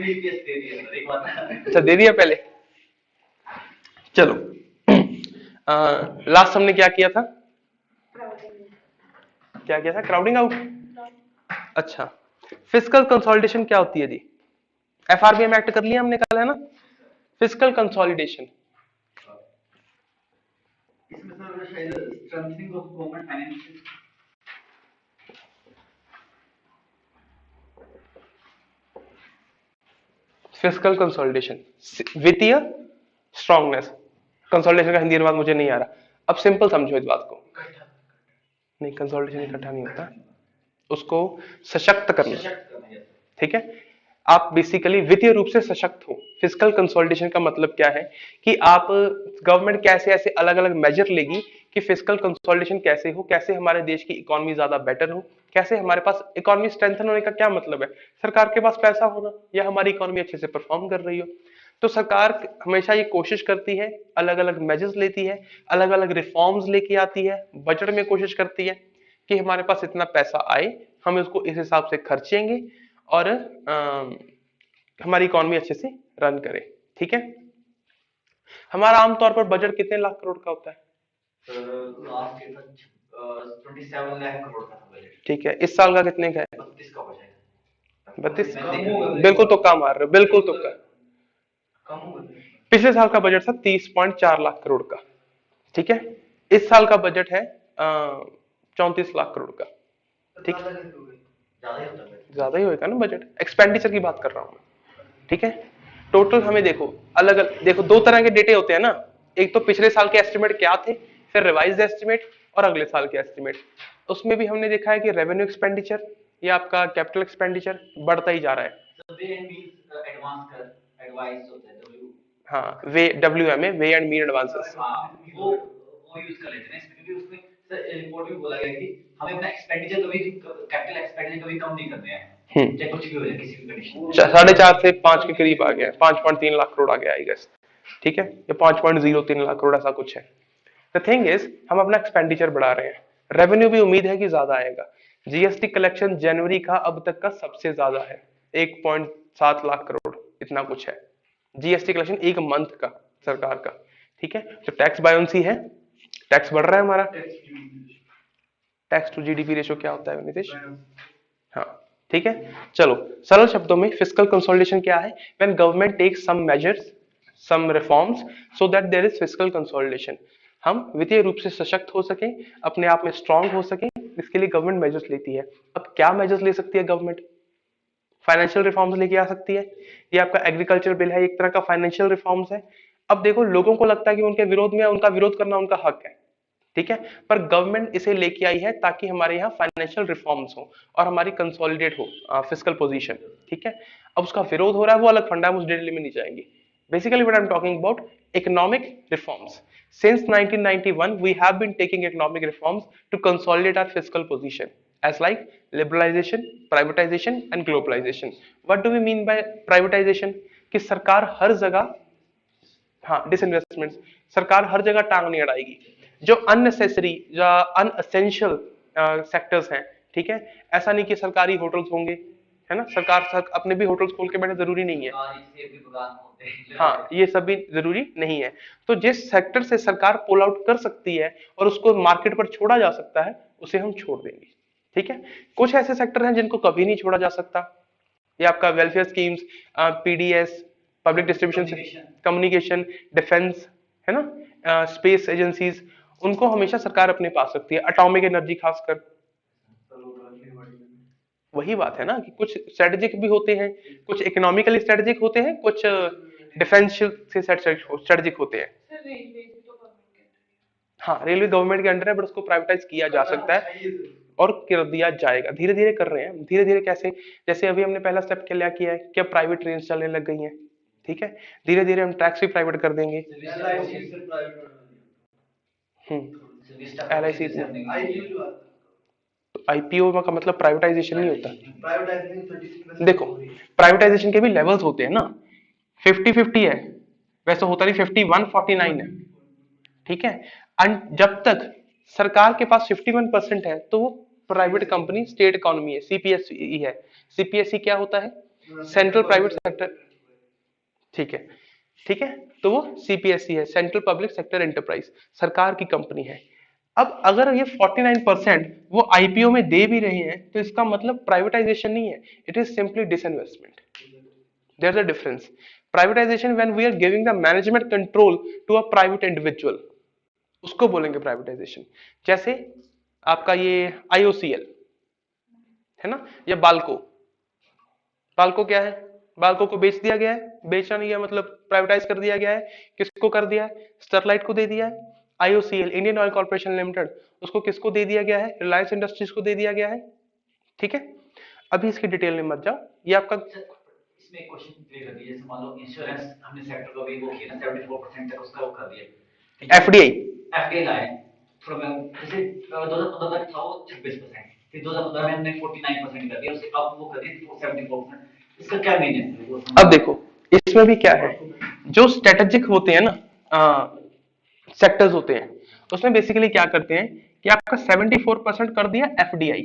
अच्छा दे दिया पहले। चलो लास्ट हमने क्या किया था, क्या किया था, क्राउडिंग आउट। अच्छा फिजिकल कंसोलिडेशन क्या होती है जी, एफआरबीएम एक्ट कर लिया हमने कल, है ना। फिजिकल कंसोलिडेशन इसमें सर शायद strengthening of government finance. Physical consolidation, वित्तीय स्ट्रांगनेस। कंसोलिडेशन का हिंदी अनुवाद मुझे नहीं आ रहा, अब सिंपल समझो इस बात को। नहीं कंसोलिडेशन इकट्ठा नहीं होता, उसको सशक्त करना, ठीक है। आप बेसिकली वित्तीय रूप से सशक्त हो। फिजिकल कंसोलिडेशन का मतलब क्या है कि आप, गवर्नमेंट कैसे ऐसे अलग अलग मेजर लेगी कि फिजिकल कंसोलिडेशन कैसे हो, कैसे हमारे देश की इकोनॉमी ज्यादा बेटर हो, कैसे हमारे पास इकोनॉमी स्ट्रेंथन होने का क्या मतलब है, सरकार के पास पैसा होना या हमारी इकोनॉमी अच्छे से परफॉर्म कर रही हो। तो सरकार हमेशा ये कोशिश करती है, अलग अलग मेजर्स लेती है, अलग अलग रिफॉर्म्स लेके आती है, बजट में कोशिश करती है कि हमारे पास इतना पैसा आए, हम इसको इस हिसाब से खर्चेंगे और हमारी इकोनॉमी अच्छे से रन करे, ठीक है। हमारा आमतौर पर बजट कितने लाख करोड़ का होता है? लास्ट ईयर 27 लाख करोड़ का था बजट। ठीक है, इस साल का कितने का है? 32 का बजट है। 32? बिल्कुल तुक्का मार रहे हो, बिल्कुल तुक्का। कम होगा। पिछले साल का बजट था 30.4 लाख करोड़ का, ठीक है। इस साल का बजट है 34 लाख करोड़ का, ठीक है। ज्यादा ही होगा ना, बजट एक्सपेंडिचर की बात कर रहा हूं मैं, ठीक है। टोटल हमें देखो, अलग अलग देखो, दो तरह के डेटे होते हैं ना, एक तो पिछले साल के एस्टिमेट क्या थे, फिर रिवाइज्ड एस्टिमेट और अगले साल के एस्टिमेट। उसमें भी हमने देखा है कि रेवेन्यू एक्सपेंडिचर या आपका कैपिटल एक्सपेंडिचर बढ़ता ही जा रहा है। हाँ वे WMA, way and mean advances. वो यूज कर लेते हैं इसमें, क्योंकि उसमें रिपोर्ट में बोला गया कि हमें अपना एक्सपेंडिचर कभी, कैपिटल एक्सपेंडिचर कभी कम नहीं करना है, चाहे कुछ भी हो जाए, किसी भी कंडीशन। 4.5 से 5 के करीब आ गया, 5.3 लाख करोड़ आ गया आई गेस, ठीक है, या 5.03 लाख करोड़ ऐसा कुछ है। द थिंग इज हम अपना एक्सपेंडिचर बढ़ा रहे हैं, रेवेन्यू भी उम्मीद है कि ज्यादा आएगा। जीएसटी कलेक्शन जनवरी का अब तक का सबसे ज्यादा है, 1.7 लाख करोड़ इतना कुछ है जीएसटी कलेक्शन एक मंथ का सरकार का, ठीक है। तो टैक्स बायोंसी है, टैक्स बढ़ रहा है हमारा। टैक्स टू जीडीपी रेशो क्या होता है नीतीश? हाँ ठीक है। चलो सरल शब्दों में फिस्कल कंसोलिडेशन क्या है? When government takes some measures, some reforms so that there is fiscal consolidation. हम वित्तीय रूप से सशक्त हो सके, अपने आप में स्ट्रांग हो सके, इसके लिए गवर्नमेंट मेजर्स लेती है। अब क्या मेजर्स ले सकती है गवर्नमेंट? फाइनेंशियल रिफॉर्म्स लेके आ सकती है। ये आपका एग्रीकल्चर बिल है, एक तरह का फाइनेंशियल रिफॉर्म्स है। अब देखो लोगों को लगता है कि उनके विरोध में, उनका विरोध करना उनका हक है, ठीक है, पर गवर्नमेंट इसे लेके आई है ताकि हमारे यहाँ फाइनेंशियल रिफॉर्म्स हो और हमारी कंसोलिडेट हो फिस्कल पोजीशन, ठीक है। अब उसका विरोध हो रहा है वो अलग फंडा, हम उस डिटेल में नहीं जाएंगे। Basically what I'm talking about economic reforms. Since 1991 we have been taking economic reforms to consolidate our fiscal position as like liberalization, privatization and globalization. What do we mean by privatization? कि सरकार हर जगह, हाँ disinvestment, सरकार हर जगह टांग नहीं अड़ाएगी। जो unnecessary या अनएसेंशियल सेक्टर्स हैं, ठीक है, ऐसा नहीं कि सरकारी होटल्स होंगे, है ना, सरकार अपने भी होटल्स खोल के बैठे, जरूरी नहीं है। हाँ ये सब भी जरूरी नहीं है। तो जिस सेक्टर से सरकार पुल आउट कर सकती है और उसको मार्केट पर छोड़ा जा सकता है, उसे हम छोड़ देंगे, ठीक है। कुछ ऐसे सेक्टर हैं जिनको कभी नहीं छोड़ा जा सकता, ये आपका welfare schemes, PDS, public distribution, communication, defence, है ना, स्पेस एजेंसीज, उनको हमेशा सरकार अपने पास रखती है। एटॉमिक एनर्जी खासकर, वही बात है ना कि कुछ स्ट्रेटेजिक भी होते हैं, कुछ इकोनॉमिकली स्ट्रेटेजिक होते हैं, कुछ डिफेंस से स्ट्रेटेजिक होते हैं। हाँ रेलवे गवर्नमेंट के अंडर है, बट उसको प्राइवेटाइज किया जा सकता है और कर दिया जाएगा, धीरे धीरे कर रहे हैं। धीरे धीरे कैसे? जैसे अभी हमने पहला स्टेप क्या किया है, क्या प्राइवेट ट्रेन चलने लग गई हैं, ठीक है, धीरे धीरे हम टैक्स भी प्राइवेट कर देंगे। LIC तो आईपीओ का मतलब प्राइवेटाइजेशन नहीं होता। देखो प्राइवेटाइजेशन के भी लेवल्स होते हैं ना, 50-50 है, वैसे होता नहीं 51-49 है, ठीक है। जब तक सरकार के पास 51% है तो वो प्राइवेट कंपनी स्टेट इकोनॉमी है, सीपीएसई है। सीपीएसई क्या होता है? सेंट्रल प्राइवेट सेक्टर, ठीक है, ठीक है, तो वो सीपीएससी है, सेंट्रल पब्लिक सेक्टर एंटरप्राइज, सरकार की कंपनी है। अब अगर ये 49% वो आईपीओ में दे भी रहे हैं तो इसका मतलब प्राइवेटाइजेशन नहीं है, it is simply disinvestment. There is a difference. Privatisation when we are giving the management control to a private individual, उसको बोलेंगे प्राइवेटाइजेशन। जैसे आपका ये आईओसीएल है ना, या बाल्को, बाल्को क्या है, बाल्को को बेच दिया गया है, बेचा नहीं है मतलब प्राइवेटाइज कर दिया गया है, किसको कर दिया है, स्टरलाइट को दे दिया है। IOCL Indian oil corporation limited, उसको किसको दे दिया गया है, रिलायंस इंडस्ट्रीज को दे दिया गया है, ठीक है। अभी इसकी डिटेल में मत जाओ, ये आपका इसमें क्वेश्चन क्लियर कर दीजिए, जैसे मान लो इंश्योरेंस हमने सेक्टर को भी वो किया ना 74% तक उसका वो कर दिया, एफडीआई एफडीआई लाए थोड़ा मैं जैसे 2015 तक था वो 26%, फिर 2015 में हमने 49% कर दिया, उससे अब वो कर दिया 74%, इसका क्या मीनिंग है वो? अब देखो इसमें भी क्या है, जो स्ट्रेटेजिक होते हैं ना सेक्टर्स होते हैं, उसमें बेसिकली क्या करते हैं कि आपका 74% कर दिया एफडीआई,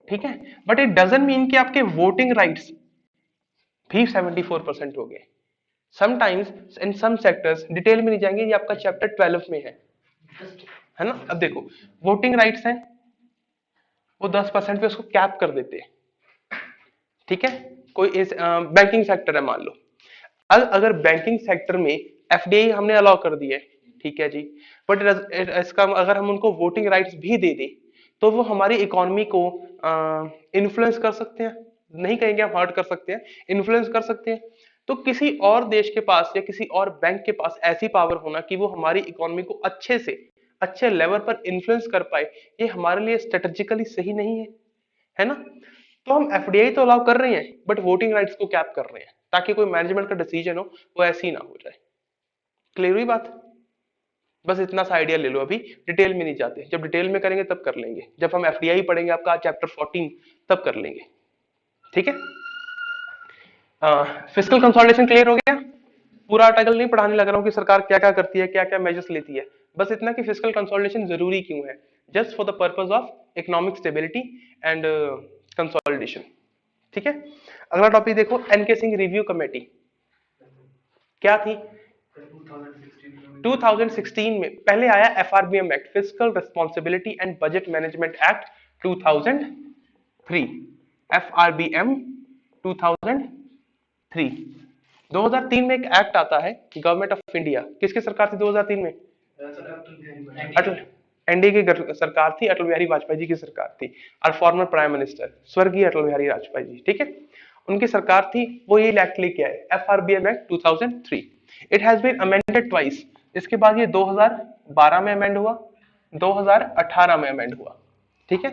ठीक है, बट इट डजंट मीन कि आपके वोटिंग राइट्स भी 74% हो गए। Sometimes in some sectors, detail में नहीं जाएंगे, ये आपका चैप्टर 12 में है ना। अब देखो वोटिंग राइट्स हैं, वो 10% पे उसको कैप कर देते हैं, ठीक है। कोई इस बैंकिंग सेक्टर है मान लो, अगर बैंकिंग सेक्टर में एफडीआई हमने अलाउ कर दिया है, ठीक है जी, बट इसका अगर हम उनको वोटिंग राइट्स भी दे दें तो वो हमारी इकोनॉमी को इन्फ्लुएंस कर सकते हैं, नहीं कहेंगे हम हर्ट कर सकते हैं, इन्फ्लुएंस कर सकते हैं। तो किसी और देश के पास या किसी और बैंक के पास ऐसी पावर होना कि वो हमारी इकोनॉमी को अच्छे से अच्छे लेवल पर इन्फ्लुएंस कर पाए, ये हमारे लिए स्ट्रेटेजिकली सही नहीं है ना। तो हम एफडीआई तो अलाउ कर रहे हैं बट वोटिंग राइट्स को कैप कर रहे हैं ताकि कोई मैनेजमेंट का डिसीजन हो वो ऐसे ही ना हो जाए। क्लियर हुई बात? बस इतना सा आइडिया ले लो, अभी डिटेल में नहीं जाते, जब डिटेल में करेंगे तब कर लेंगे, जब हम एफडीआई पढ़ेंगे आपका चैप्टर 14 तब कर लेंगे, ठीक है। फिस्कल कंसोलिडेशन क्लियर हो गया? पूरा आर्टिकल नहीं पढ़ाने लग रहा हूं कि सरकार क्या क्या करती है, क्या क्या मेजर्स लेती है, बस इतना कि फिस्कल कंसोलिडेशन जरूरी क्यों है, just for the purpose of economic stability and consolidation, ठीक है। अगला टॉपिक देखो, एनके सिंह रिव्यू कमेटी क्या थी? 2016 में पहले आया FRBM act, fiscal responsibility and budget management act 2003, FRBM 2003। 2003 में एक एक्ट आता है गवर्नमेंट ऑफ इंडिया, किसकी सरकार थी 2003 में? अटल, एनडीए की सरकार थी, अटल बिहारी वाजपेयी जी की सरकार थी, और फॉर्मर प्राइम मिनिस्टर स्वर्गीय अटल बिहारी वाजपेयी जी, ठीक है, उनकी सरकार थी, वो ये एक्ट लेके आए FRBM act 2003। It has been amended twice, इसके बाद ये 2012 में अमेंड हुआ, 2018 में अमेंड हुआ, ठीक है।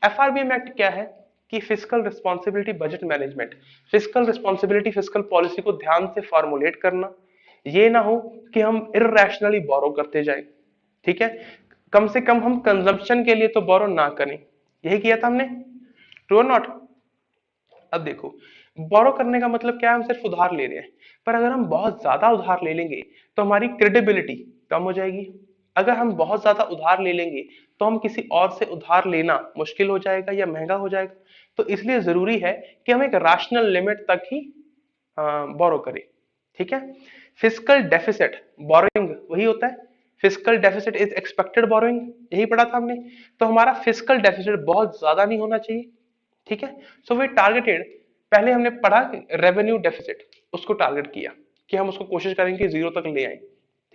एफआरबीएम एक्ट क्या है कि fiscal responsibility budget management, fiscal responsibility fiscal policy को ध्यान से फॉर्मुलेट करना, ये ना हो कि हम इररेशनली बोरो करते जाएं, ठीक है, कम से कम हम कंजम्पशन के लिए तो बोरो ना करें, यही किया था हमने, ट्रू और नॉट। अब देखो बोरो करने का मतलब क्या है, हम सिर्फ उधार ले रहे हैं, पर अगर हम बहुत ज्यादा उधार ले लेंगे तो हमारी क्रेडिबिलिटी कम हो जाएगी, अगर हम बहुत ज्यादा उधार ले लेंगे तो हम किसी और से उधार लेना मुश्किल हो जाएगा या महंगा हो जाएगा, तो इसलिए जरूरी है कि हम एक रैशनल लिमिट तक ही बोरो करें, ठीक है। फिस्कल डेफिसिट बोरोइंग वही होता है, fiscal deficit is expected borrowing, यही पढ़ा था हमने, तो हमारा फिस्कल डेफिसिट बहुत ज्यादा नहीं होना चाहिए, ठीक है। सो वे टारगेटेड, पहले हमने पढ़ा रेवेन्यू डेफिसिट, उसको टारगेट किया कि हम उसको कोशिश करेंगे कि जीरो तक ले आए,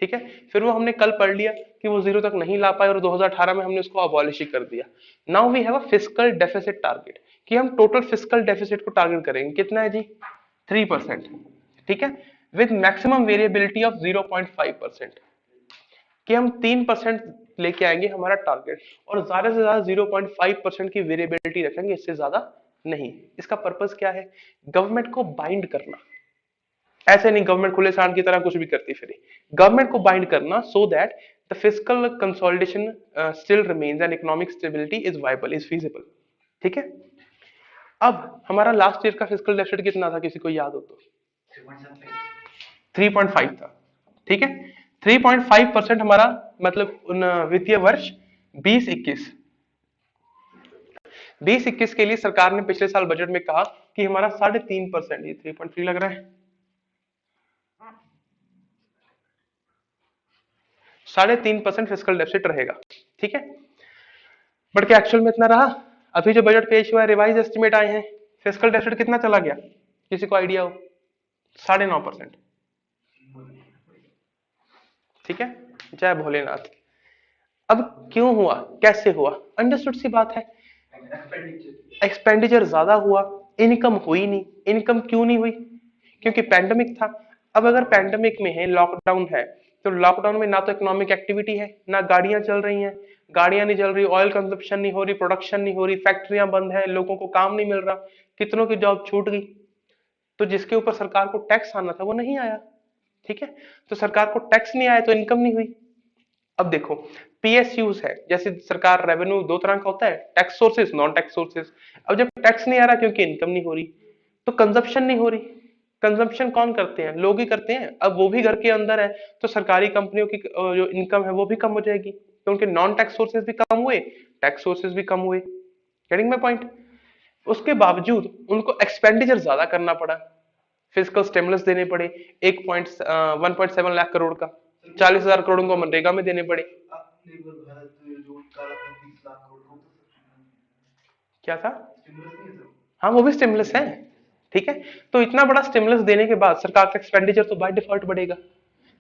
ठीक है, फिर वो हमने कल पढ़ लिया कि वो जीरो तक नहीं ला पाए और 2018 में हमने उसको अबॉलिश कर दिया। Now we have a fiscal deficit target कि हम टोटल फिस्कल डेफिसिट को टारगेट करेंगे, कितना है जी? 3%, ठीक है, विद मैक्सिमम वेरिएबिलिटी ऑफ 0.5%, कि हम 3% लेके आएंगे हमारा टारगेट, और ज्यादा से ज्यादा 0.5% की वेरिएबिलिटी रखेंगे, इससे ज्यादा नहीं। इसका पर्पस क्या है? गवर्नमेंट को बाइंड करना, ऐसे नहीं गवर्नमेंट खुले सांड की तरह कुछ भी करती फिरे, गवर्नमेंट को बाइंड करना so that the fiscal consolidation still remains and economic stability is viable, is feasible, ठीक है। अब हमारा लास्ट ईयर का फिस्कल डेफिसिट कितना था, किसी को याद हो तो? 3.5 था, ठीक है, 3.5% हमारा मतलब वित्तीय वर्ष 2021। 2021 के लिए सरकार ने पिछले साल बजट में कहा कि हमारा 3.5%, ये 3.3 लग रहा है, 3.5% फिजिकल डेफिसिट रहेगा, ठीक है। बट क्या एक्चुअल में इतना रहा? अभी जो बजट पेश हुआ है, रिवाइज एस्टिमेट आए हैं, फिजिकल डेफिसिट कितना चला गया, किसी को आइडिया हो? 9.5%, ठीक है। जय भोलेनाथ। अब क्यों हुआ, कैसे हुआ? अंडरस्टूड सी बात है, एक्सपेंडिचर ज्यादा हुआ, इनकम हुई नहीं। इनकम क्यों नहीं हुई? क्योंकि पैंडेमिक था। अब अगर पैंडेमिक में है, लॉकडाउन है, तो लॉकडाउन में ना तो इकोनॉमिक एक्टिविटी है, ना गाड़ियां चल रही हैं, गाड़ियां नहीं चल रही, ऑयल कंजप्शन नहीं हो रही, प्रोडक्शन नहीं हो रही, फैक्ट्रियां बंद है, लोगों को काम नहीं मिल रहा, कितनों की जॉब छूट गई। तो जिसके ऊपर सरकार को टैक्स आना था वो नहीं आया, ठीक है। तो सरकार को टैक्स नहीं आया तो इनकम नहीं हुई। अब देखो, पीएसयूज है, जैसे सरकार रेवेन्यू दो तरह का होता है, tax sources, non tax sources. अब जब टैक्स नहीं आ रहा क्योंकि इनकम नहीं हो रही, तो कंजप्शन नहीं हो रही। कंजप्शन कौन करते हैं? लोग ही करते हैं। अब वो भी घर के अंदर है, तो सरकारी कंपनियों की जो इनकम है वो भी कम हो जाएगी, तो उनके नॉन टैक्स सोर्सेज भी कम हुए, टैक्स सोर्सेज भी कम हुए। Getting my point? उसके बावजूद उनको एक्सपेंडिचर ज्यादा करना पड़ा, फिजिकल स्टिमुलस देने पड़े, 1.7 लाख करोड़ का, 40,000 करोड़ उनको मनरेगा में देने पड़े। क्या था? हाँ, वो भी स्टिमुलस है, ठीक है। तो इतना बड़ा स्टिमुलस देने के बाद सरकार का एक्सपेंडिचर तो बाय डिफॉल्ट बढ़ेगा।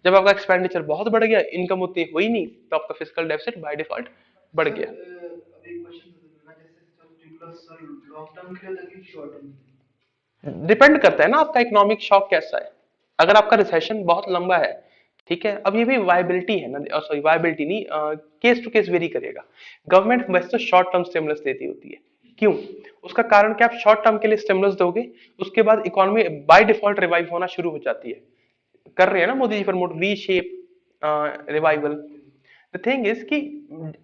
जब आपका एक्सपेंडिचर बहुत बढ़ गया, इनकम उतनी हुई नहीं, तो आपका फिजिकल डेफिसिट बाय डिफॉल्ट बढ़ गया। डिपेंड करता है ना आपका इकोनॉमिक शॉक कैसा है। अगर आपका रिसेशन बहुत लंबा है, ठीक है, अब ये भी वायबिलिटी है ना, सॉरी वायबिलिटी नहीं, केस टू केस वेरी करेगा। गवर्नमेंट वैसे तो शॉर्ट टर्म स्टिमुलस देती होती है, क्यों? उसका कारण क्या, आप शॉर्ट टर्म के लिए स्टिमुलस दोगे, उसके बाद इकोनॉमी बाय डिफॉल्ट रिवाइव होना शुरू हो जाती है। कर रहे हैं ना Modi ji promote V shape revival. The thing is कि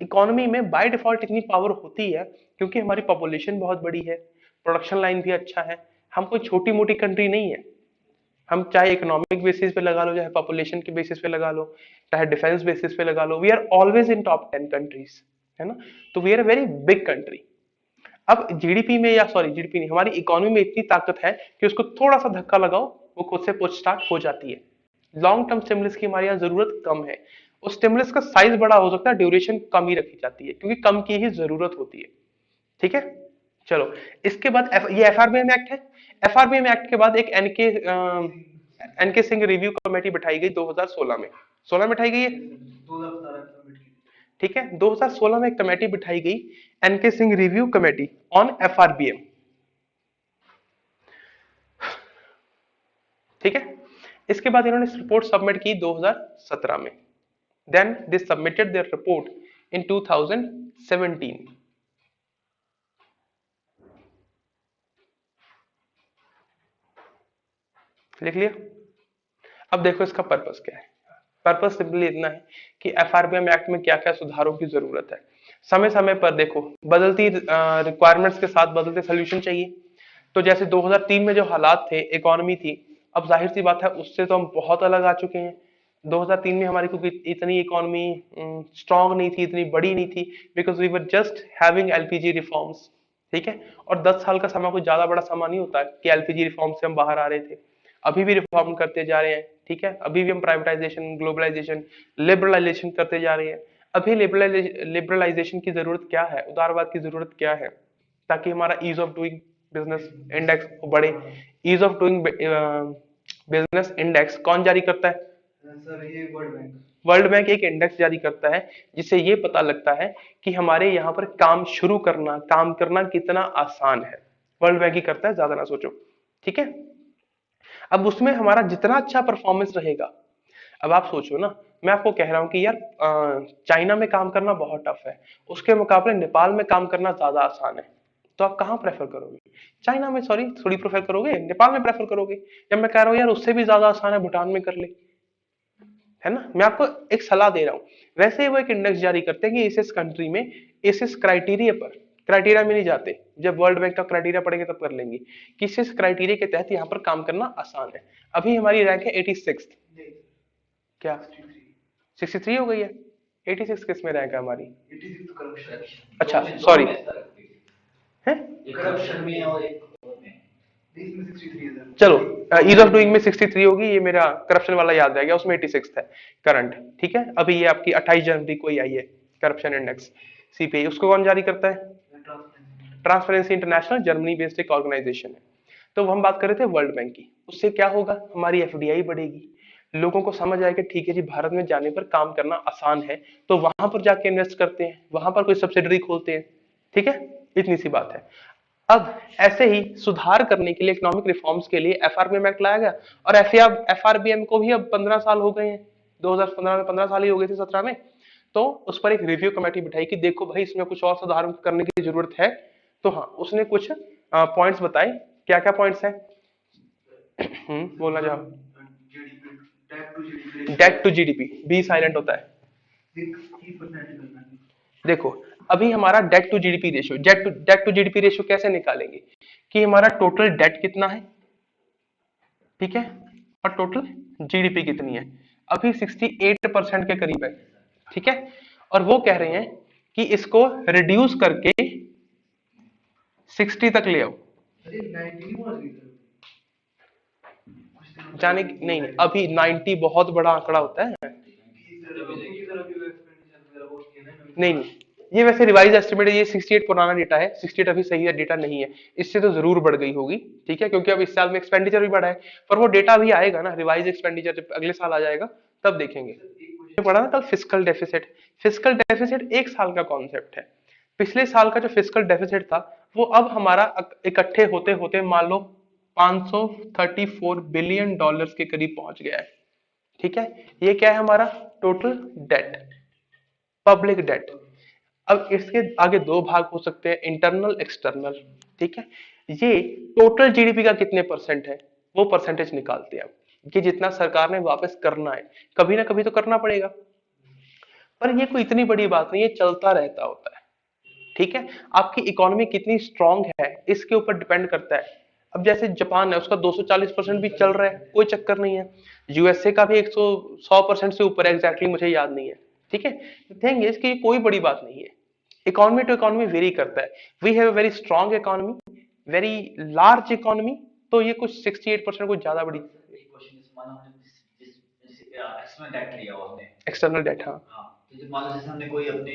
इकोनॉमी में बाय डिफॉल्ट इतनी पावर होती है क्योंकि हमारी पॉपुलेशन बहुत बड़ी है, प्रोडक्शन लाइन भी अच्छा है, हम कोई छोटी मोटी कंट्री नहीं है। हम चाहे इकोनॉमिक बेसिस पे लगा लो, चाहे पॉपुलेशन के बेसिस पे लगा लो, चाहे डिफेंस बेसिस पे लगा लो, we are always in top 10 countries, है ना। तो we are a very big country. अब जीडीपी में, या सॉरी जीडीपी नहीं, हमारी इकोनॉमी में इतनी ताकत है कि उसको थोड़ा सा धक्का लगाओ वो खुद से पुश स्टार्ट हो जाती है। लॉन्ग टर्म स्टिमुलस की हमारे यहाँ जरूरत कम है। उस स्टिमुलस का साइज बड़ा हो सकता है, ड्यूरेशन कम ही रखी जाती है क्योंकि कम की ही जरूरत होती है, ठीक है। चलो, इसके बाद ये एफआरबीएम एक्ट है। एफआरबीएम एक्ट के बाद एक एनके सिंह रिव्यू कमेटी बिठाई गई 2016 में, 16 में बिठाई गई है, ठीक है। 2016 में एक कमेटी बिठाई गई, NK Singh review committee on FRBM, ठीक है। इसके बाद इन्होंने रिपोर्ट सबमिट की 2017 में, then they submitted their report in 2017। लिख लिया? अब देखो इसका पर्पस क्या है। पर्पस सिंपली इतना है कि एफआरबीएम एक्ट में क्या क्या सुधारों की जरूरत है। समय समय पर देखो, बदलती रिक्वायरमेंट्स के साथ बदलते सोल्यूशन चाहिए। तो जैसे 2003 में जो हालात थे, इकोनॉमी थी, अब जाहिर सी बात है उससे तो हम बहुत अलग आ चुके हैं। 2003 में हमारी क्योंकि इतनी इकोनॉमी स्ट्रांग नहीं थी, इतनी बड़ी नहीं थी, because we were just having LPG reforms, ठीक है। और 10 साल का समय कोई ज्यादा बड़ा समय नहीं होता कि एलपीजी रिफॉर्म से हम बाहर आ रहे थे। अभी भी रिफॉर्म करते जा रहे हैं, ठीक है। अभी भी हम प्राइवेटाइजेशन, ग्लोबलाइजेशन, लिबरलाइजेशन करते जा रहे हैं। अभी लिबरलाइजेशन की जरूरत क्या है, उदारवाद की जरूरत क्या है, ताकि हमारा ease of doing business index बढ़े। Ease of doing business index कौन जारी करता है? सर, ये वर्ल्ड बैंक एक इंडेक्स जारी करता है जिससे ये पता लगता है कि हमारे यहाँ पर काम करना कितना आसान है। वर्ल्ड बैंक ही करता है, ज्यादा ना सोचो, ठीक है। अब उसमें हमारा जितना अच्छा परफॉर्मेंस रहेगा, अब आप सोचो ना, मैं आपको कह रहा हूं कि यार चाइना में काम करना बहुत टफ है, उसके मुकाबले नेपाल में काम करना ज्यादा आसान है, तो आप कहाँ प्रेफर करोगे? चाइना में, सॉरी, थोड़ी प्रेफर करोगे, नेपाल में प्रेफर करोगे। जब मैं कह रहा हूँ यार उससे भी ज्यादा आसान है, भूटान में कर ले, है ना। मैं आपको एक सलाह दे रहा हूँ। वैसे ही वो एक इंडेक्स जारी करते हैं कि इस कंट्री में इस क्राइटेरिया पर, क्राइटेरिया में नहीं जाते, जब वर्ल्ड बैंक का क्राइटेरिया पढ़ेंगे तब कर लेंगे कि इस क्राइटेरिया के तहत यहाँ पर काम करना आसान है। अभी हमारी रैंक है 86, क्या 63 हो गई है? 86 किस में रैंक है हमारी? अच्छा, सॉरी, है? एक करप्शन में और एक में। चलो, ईज ऑफ डूइंग में 63 होगी, ये मेरा करप्शन वाला याद रह गया, उसमें 86 है करंट। ठीक है, अभी ये आपकी 28 जनवरी को ही आई है करप्शन इंडेक्स सीपीआई। उसको कौन जारी करता है? ट्रांसपेरेंसी इंटरनेशनल, जर्मनी बेस्ड एक ऑर्गेनाइजेशन है। तो हम बात कर रहे थे वर्ल्ड बैंक की। उससे क्या होगा? हमारी एफडीआई बढ़ेगी, लोगों को समझ आएगा ठीक है जी, भारत में जाने पर काम करना आसान है, तो वहां पर जाके इन्वेस्ट करते हैं, वहां पर कोई सब्सिडरी खोलते हैं। ठीक है, इतनी सी बात है। अब ऐसे ही सुधार करने के लिए, इकोनॉमिक रिफॉर्म्स के लिए एफआरबीएम एक्ट लाया गया, और एफआरबीएम को भी अब 15 साल हो गए हैं। 2015 में 15 साल ही हो गए थे, 17 में। तो उस पर एक रिव्यू कमेटी बिठाई कि देखो भाई, इसमें कुछ और सुधार करने की जरूरत है। तो हाँ, उसने कुछ पॉइंट्स बताए। क्या क्या पॉइंट्स हैं? बोलना चाहो। डेट टू जीडीपी भी साइलेंट होता है। देखो, अभी हमारा debt to GDP ratio, debt to GDP ratio कैसे निकालेंगे? कि हमारा टोटल डेट कितना है, ठीक है, और टोटल जीडीपी कितनी है। अभी 68% के करीब है। ठीक है, और वो कह रहे हैं कि इसको रिड्यूस करके 60 तक ले आओ। जाने नहीं, नहीं, अभी 90 बहुत बड़ा आंकड़ा होता है। नहीं नहीं, ये वैसे रिवाइज एस्टिमेट है, ये 68 पुराना डेटा है, 68 अभी सही है डेटा नहीं है, इससे तो जरूर बढ़ गई होगी। ठीक है, क्योंकि अब इस साल में एक्सपेंडिचर भी बढ़ा है, पर वो डेटा भी आएगा ना, रिवाइज एक्सपेंडिचर जब अगले साल आ जाएगा तब देखेंगे। पढ़ा ना कल फिस्कल डेफिसिट। फिस्कल डेफिसिट एक साल का कॉन्सेप्ट है। पिछले साल का जो फिस्कल डेफिसिट था, वो अब हमारा इकट्ठे होते होते मान लो 534 बिलियन डॉलर्स के करीब पहुंच गया है। ठीक है, ये क्या है? हमारा टोटल डेट, पब्लिक डेट। अब इसके आगे दो भाग हो सकते हैं, इंटरनल, एक्सटर्नल। ठीक है, ये टोटल जीडीपी का कितने परसेंट है, वो परसेंटेज निकालते हैं कि जितना सरकार ने वापस करना है, कभी ना कभी तो करना पड़ेगा। पर ये कोई इतनी बड़ी बात नहीं है, चलता रहता होता है। ठीक है, आपकी इकोनॉमी कितनी स्ट्रांग है इसके ऊपर डिपेंड करता है। अब जैसे जापान है, उसका 240% भी चल रहा है, कोई चक्कर नहीं है। यूएसए का भी 100% से ऊपर है, एग्जैक्टली मुझे याद नहीं है। ठीक है, थिंग इज कि कोई बड़ी बात नहीं है, इकोनॉमी टू इकोनॉमी वेरी करता है। We have a very strong economy, very large economy, तो ये कुछ 68% कुछ ज्यादा बड़ी। एक्सटर्नल डेट लिया हुआ हमने। एक्सटर्नल डेट, हाँ। हाँ, तो जब मान लो जैसे हमने कोई अपने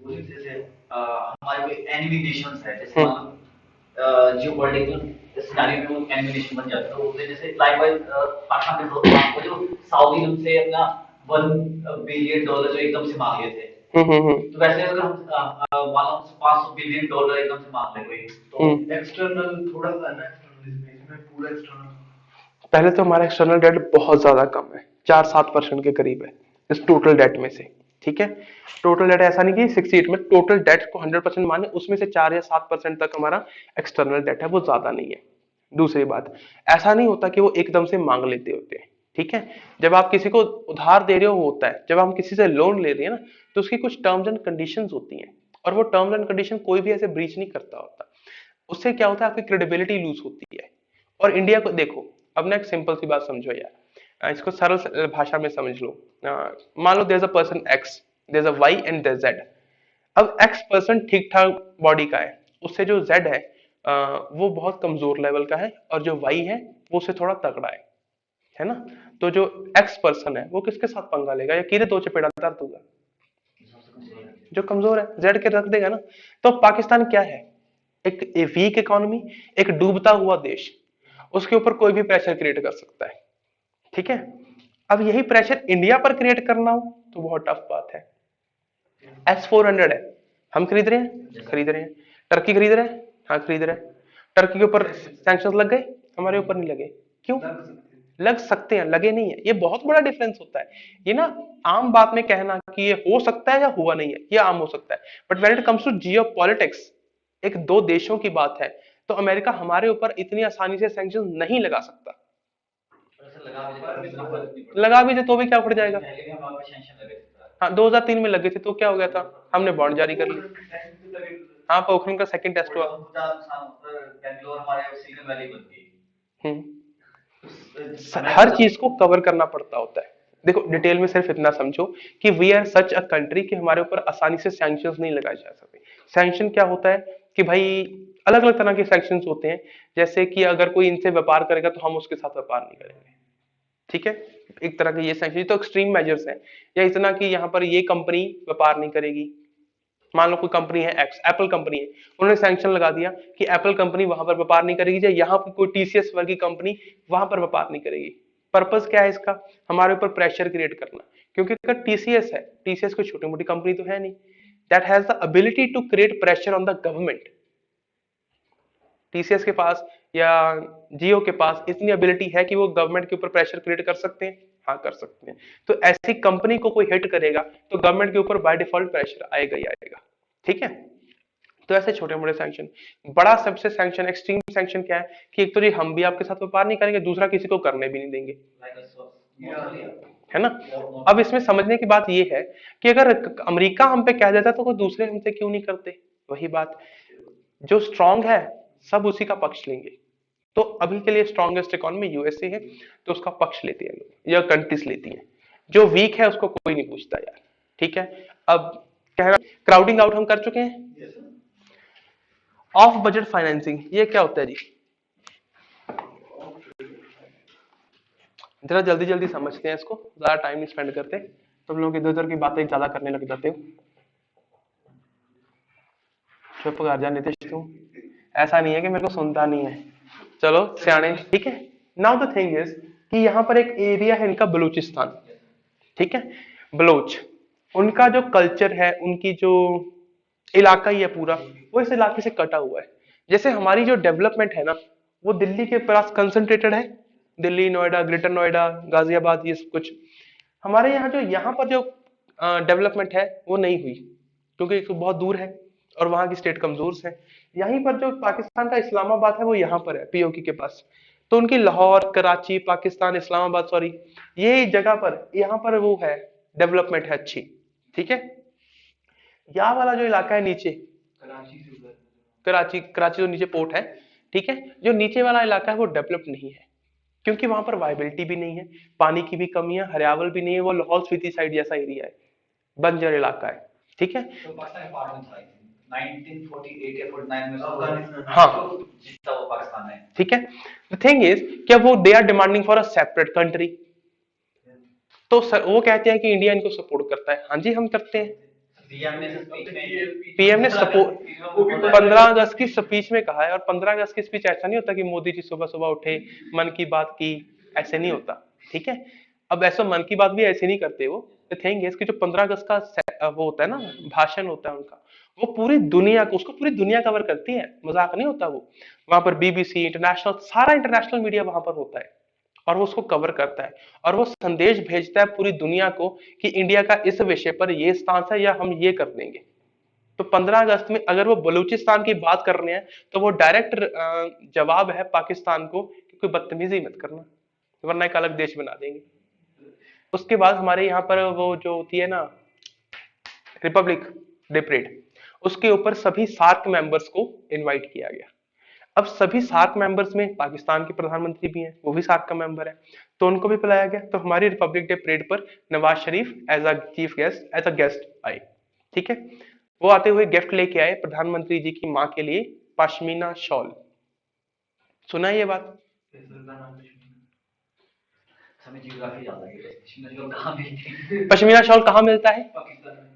वो जैसे हमारे कोई एनिमी नेशंस है, जैसे मान लो जियोपॉलिटिकल सिनेरियो में वो एनिमी नेशन बन जाता है, तो उससे जैसे लाइकवाइज पाकिस्तान के जो सऊदी हमसे अपना $1 बिलियन जो एकदम से मांग लिए थे। तो वैसे अगर हम मान लो $500 बिलियन एकदम से मांग ले कोई, तो एक्सटर्नल थोड़ा सा ना, इसमें पूरा एक्सटर्नल। पहले तो हमारा एक्सटर्नल डेट बहुत ज्यादा कम है, 4-7% के करीब है इस टोटल डेट में से। ठीक है, टोटल डेट ऐसा नहीं कि 68 में टोटल डेट को 100% माने, उसमें से 4 या 7% तक हमारा एक्सटर्नल डेट है, वो ज्यादा नहीं है। दूसरी बात, ऐसा नहीं होता कि वो एकदम से मांग लेते होते हैं। ठीक है, जब आप किसी को उधार दे रहे हो होता है, जब हम किसी से लोन ले रहे हैं ना, तो उसकी कुछ टर्म्स एंड कंडीशंस होती हैं, और वो टर्म्स एंड कंडीशन कोई भी ऐसे ब्रीच नहीं करता होता। उससे क्या होता है, आपकी क्रेडिबिलिटी लूज होती है। और इंडिया को देखो, अब ना एक सिंपल सी बात समझो यार, इसको सरल भाषा में समझ लो। मान लो there is a person X, there is a Y and there Z. अब एक्स पर्सन ठीक ठाक बॉडी का है, उससे जो जेड है वो बहुत कमजोर लेवल का है, और जो वाई है वो उससे थोड़ा तगड़ा है ना। तो जो एक्स पर्सन है वो किसके साथ पंगा लेगा, या किरे दो चपेड़ा दर्द होगा? जो कमजोर है, जेड के रख देगा ना। तो पाकिस्तान क्या है? एक वीक इकोनॉमी, एक डूबता हुआ देश, उसके ऊपर कोई भी प्रेशर क्रिएट कर सकता है। ठीक है, अब यही प्रेशर इंडिया पर क्रिएट करना हो तो बहुत टफ बात है। S-400 है, हम खरीद रहे हैं, खरीद रहे हैं। टर्की खरीद रहे हैं, हाँ खरीद रहे हैं। टर्की के ऊपर सैंक्शन लग गए, हमारे ऊपर नहीं लगे। क्यों? लग सकते हैं, लगे नहीं है। ये बहुत बड़ा डिफरेंस होता है। ये ना आम बात में कहना कि ये हो सकता है या हुआ नहीं है, ये आम हो सकता है, but when it comes to geopolitics, एक दो देशों की बात है, तो अमेरिका हमारे ऊपर इतनी आसानी से सैंक्शन नहीं लगा सकता। लगा भी थे तो भी क्या उड़ जाएगा? हाँ, 2003 में लगे थे तो क्या हो गया था, हमने बॉन्ड जारी कर ली। हाँ, पोखरण का सेकंड टेस्ट हुआ। हर चीज को कवर करना पड़ता होता है। देखो, डिटेल में सिर्फ इतना समझो कि we are such a country कि हमारे ऊपर आसानी से सैंक्शंस नहीं लगाए जा सकते। सैंक्शन क्या होता है कि भाई अलग अलग तरह के सैंक्शंस होते हैं, जैसे कि अगर कोई इनसे व्यापार करेगा तो हम उसके साथ व्यापार नहीं करेंगे, ठीक है। एक तरह के ये सैंक्शन तो एक्सट्रीम मेजर्स हैं। या इतना कि यहाँ पर ये कंपनी व्यापार नहीं करेगी, मान लो कोई कंपनी है एक्स, एप्पल कंपनी है, उन्होंने सैंक्शन लगा दिया कि एप्पल कंपनी वहां पर व्यापार नहीं करेगी, या यहाँ पर कोई टीसीएस वर्गी कंपनी वहां पर व्यापार नहीं करेगी। पर्पस क्या है इसका, हमारे ऊपर प्रेशर क्रिएट करना, क्योंकि अगर टीसीएस है, टीसीएस कोई छोटी मोटी कंपनी तो है नहीं, that has the ability to create pressure on the government. TCS के पास या जियो के पास इतनी एबिलिटी है कि वो गवर्नमेंट के ऊपर प्रेशर क्रिएट कर सकते हैं, हाँ कर सकते हैं। तो ऐसी कंपनी को कोई हिट करेगा तो गवर्नमेंट के ऊपर बाय डिफॉल्ट प्रेशर आएगा ही आएगा, ठीक है। तो ऐसे छोटे मोटे सैंक्शन। बड़ा सबसे सैंक्शन, एक्सट्रीम सैंक्शन क्या है कि एक तो ये हम भी आपके साथ व्यापार नहीं करेंगे, दूसरा किसी को करने भी नहीं देंगे, है ना। अब इसमें समझने की बात ये है कि अगर अमेरिका हम पे कह देता तो कोई दूसरे हमसे क्यों नहीं करते। वही बात, जो स्ट्रांग है सब उसी का पक्ष लेंगे। तो अभी के लिए स्ट्रॉन्गेस्ट इकोनॉमी यूएसए है, तो उसका पक्ष लेते हैं लोग, या कंट्रीज लेती हैं। जो वीक है उसको कोई नहीं पूछता यार, ठीक है। अब क्या, क्राउडिंग आउट हम कर चुके हैं। ऑफ बजट फाइनेंसिंग, ये क्या होता है जी, जरा जल्दी जल्दी समझते हैं इसको, ज्यादा टाइम नहीं स्पेंड करते, तुम लोग इधर उधर की बातें ज्यादा करने लग जाते हो। चुप कर जा नीतीश, तू ऐसा नहीं है कि मेरे को सुनता नहीं है, चलो सियाने, ठीक है। नाउ द थिंग इज कि यहाँ पर एक एरिया है इनका बलूचिस्तान, ठीक है। बलोच, उनका जो कल्चर है, उनकी जो इलाका ही है पूरा, वो इस इलाके से कटा हुआ है। जैसे हमारी जो डेवलपमेंट है ना, वो दिल्ली के पास कंसंट्रेटेड है, दिल्ली, नोएडा, ग्रेटर नोएडा, गाजियाबाद, ये सब कुछ। हमारे यहाँ जो यहाँ पर जो डेवलपमेंट है वो नहीं हुई, क्योंकि एक तो बहुत दूर है और वहां की स्टेट कमजोर है। यहीं पर जो पाकिस्तान का इस्लामाबाद है वो यहाँ पर है, पीओके के पास। तो उनकी लाहौर, कराची, पाकिस्तान, इस्लामाबाद, सॉरी, ये जगह पर यहाँ पर वो है, डेवलपमेंट है अच्छी, ठीक है। यहाँ वाला जो इलाका है नीचे, कराची, कराची तो नीचे पोर्ट है, ठीक है। जो नीचे वाला इलाका है वो डेवलप्ड नहीं है, क्योंकि वहां पर वायबिलिटी भी नहीं है, पानी की भी कमी है, हरियावल भी नहीं है, वो लाहौल स्पीति साइड जैसा एरिया है, बंजर इलाका है, ठीक है। तो पाकिस्तान का पार्ट था 1948 या 49 में हाँ, जितना वो पाकिस्तान है, ठीक है। द थिंग इज क्या वो they are demanding for a separate country, तो सर वो कहते हैं कि इंडिया इनको सपोर्ट करता है, हाँ जी हम करते हैं। पीएम ने सपोर्ट 15 अगस्त की स्पीच में कहा है, और 15 अगस्त की स्पीच ऐसा नहीं होता कि मोदी जी सुबह सुबह उठे, मन की बात की, ऐसे नहीं होता, ठीक है। अब ऐसा मन की बात भी ऐसे नहीं करते वो। द थिंग इज कि जो 15 अगस्त का वो होता है ना, भाषण होता है उनका, वो पूरी दुनिया को, उसको पूरी दुनिया कवर करती है, मजाक नहीं होता वो। वहां पर बीबीसी, इंटरनेशनल, सारा इंटरनेशनल मीडिया वहां पर होता है, और वो उसको कवर करता है, और वो संदेश भेजता है पूरी दुनिया को कि इंडिया का इस विषय पर ये स्टांस है, या हम ये कर देंगे। तो 15 अगस्त में अगर वो बलूचिस्तान की बात कर रहे हैं तो वो डायरेक्ट जवाब है पाकिस्तान को कि कोई बदतमीजी मत करना, वरना एक अलग देश बना देंगे। उसके बाद हमारे यहाँ पर वो जो होती है ना रिपब्लिक डे परेड, उसके ऊपर सभी सार्क मेंबर्स को इनवाइट किया गया। अब सभी सार्क मेंबर्स में पाकिस्तान के प्रधानमंत्री भी हैं, वो भी सार्क का मेंबर है, तो उनको भी बुलाया गया। तो हमारी रिपब्लिक डे परेड पर Nawaz Sharif as a chief guest, as a guest आए, ठीक है। वो आते हुए गिफ्ट लेके आए प्रधानमंत्री जी की माँ के लिए पश्मीना शॉल। सुना है ये बात? पश्मीना शॉल कहाँ मिलता है?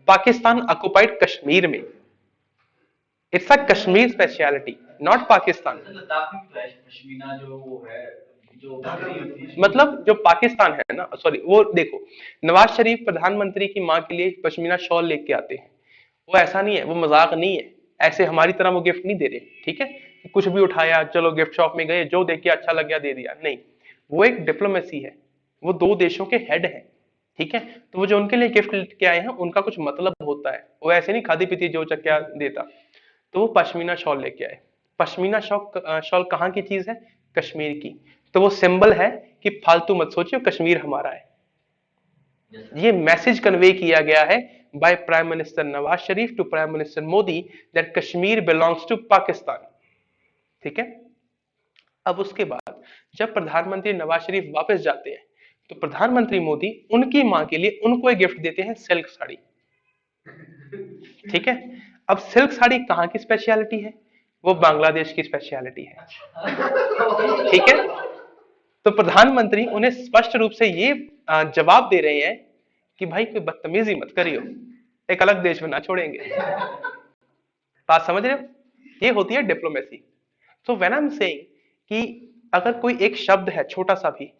पाकिस्तान ऑक्युपाइड कश्मीर में। It's a Kashmir speciality, not Pakistan. Pashmina जो वो है, जो मतलब जो पाकिस्तान है ना, सॉरी, वो देखो, नवाज शरीफ प्रधानमंत्री की माँ के लिए पश्मीना शॉल लेके आते हैं, वो ऐसा नहीं है, वो मजाक नहीं है, ऐसे हमारी तरह वो गिफ्ट नहीं दे रहे, ठीक है। कुछ भी उठाया, चलो गिफ्ट शॉप में गए, जो देख के अच्छा लग गया दे दिया, नहीं। वो एक डिप्लोमेसी है, वो दो देशों के हेड है, ठीक है। तो वो जो उनके लिए गिफ्ट लेके आए हैं उनका कुछ मतलब होता है, वो ऐसे नहीं खाती पीती जो चक्या देता। तो वो पश्मीना शॉल लेके आए। पश्मीना शॉल कहाँ की चीज है? कश्मीर की। तो वो सिंबल है कि फालतू मत सोचिए, कश्मीर हमारा है। ये मैसेज कन्वे किया गया है by prime minister Nawaz Sharif to prime minister Modi that Kashmir belongs to Pakistan, ठीक है। अब उसके बाद जब प्रधानमंत्री नवाज शरीफ वापस जाते हैं तो प्रधानमंत्री मोदी उनकी मां के लिए उनको एक गिफ्ट देते हैं, सिल्क साड़ी, ठीक है। अब सिल्क साड़ी कहाँ की स्पेशलिटी है? वो बांग्लादेश की स्पेशलिटी है। ठीक है, तो प्रधानमंत्री उन्हें स्पष्ट रूप से ये जवाब दे रहे हैं कि भाई कोई बदतमीजी मत करियो, एक अलग देश बना छोड़ेंगे। बात समझ रहे हो? ये होती है diplomacy. So when I am saying कि अगर कोई एक शब्द है छोटा सा भी,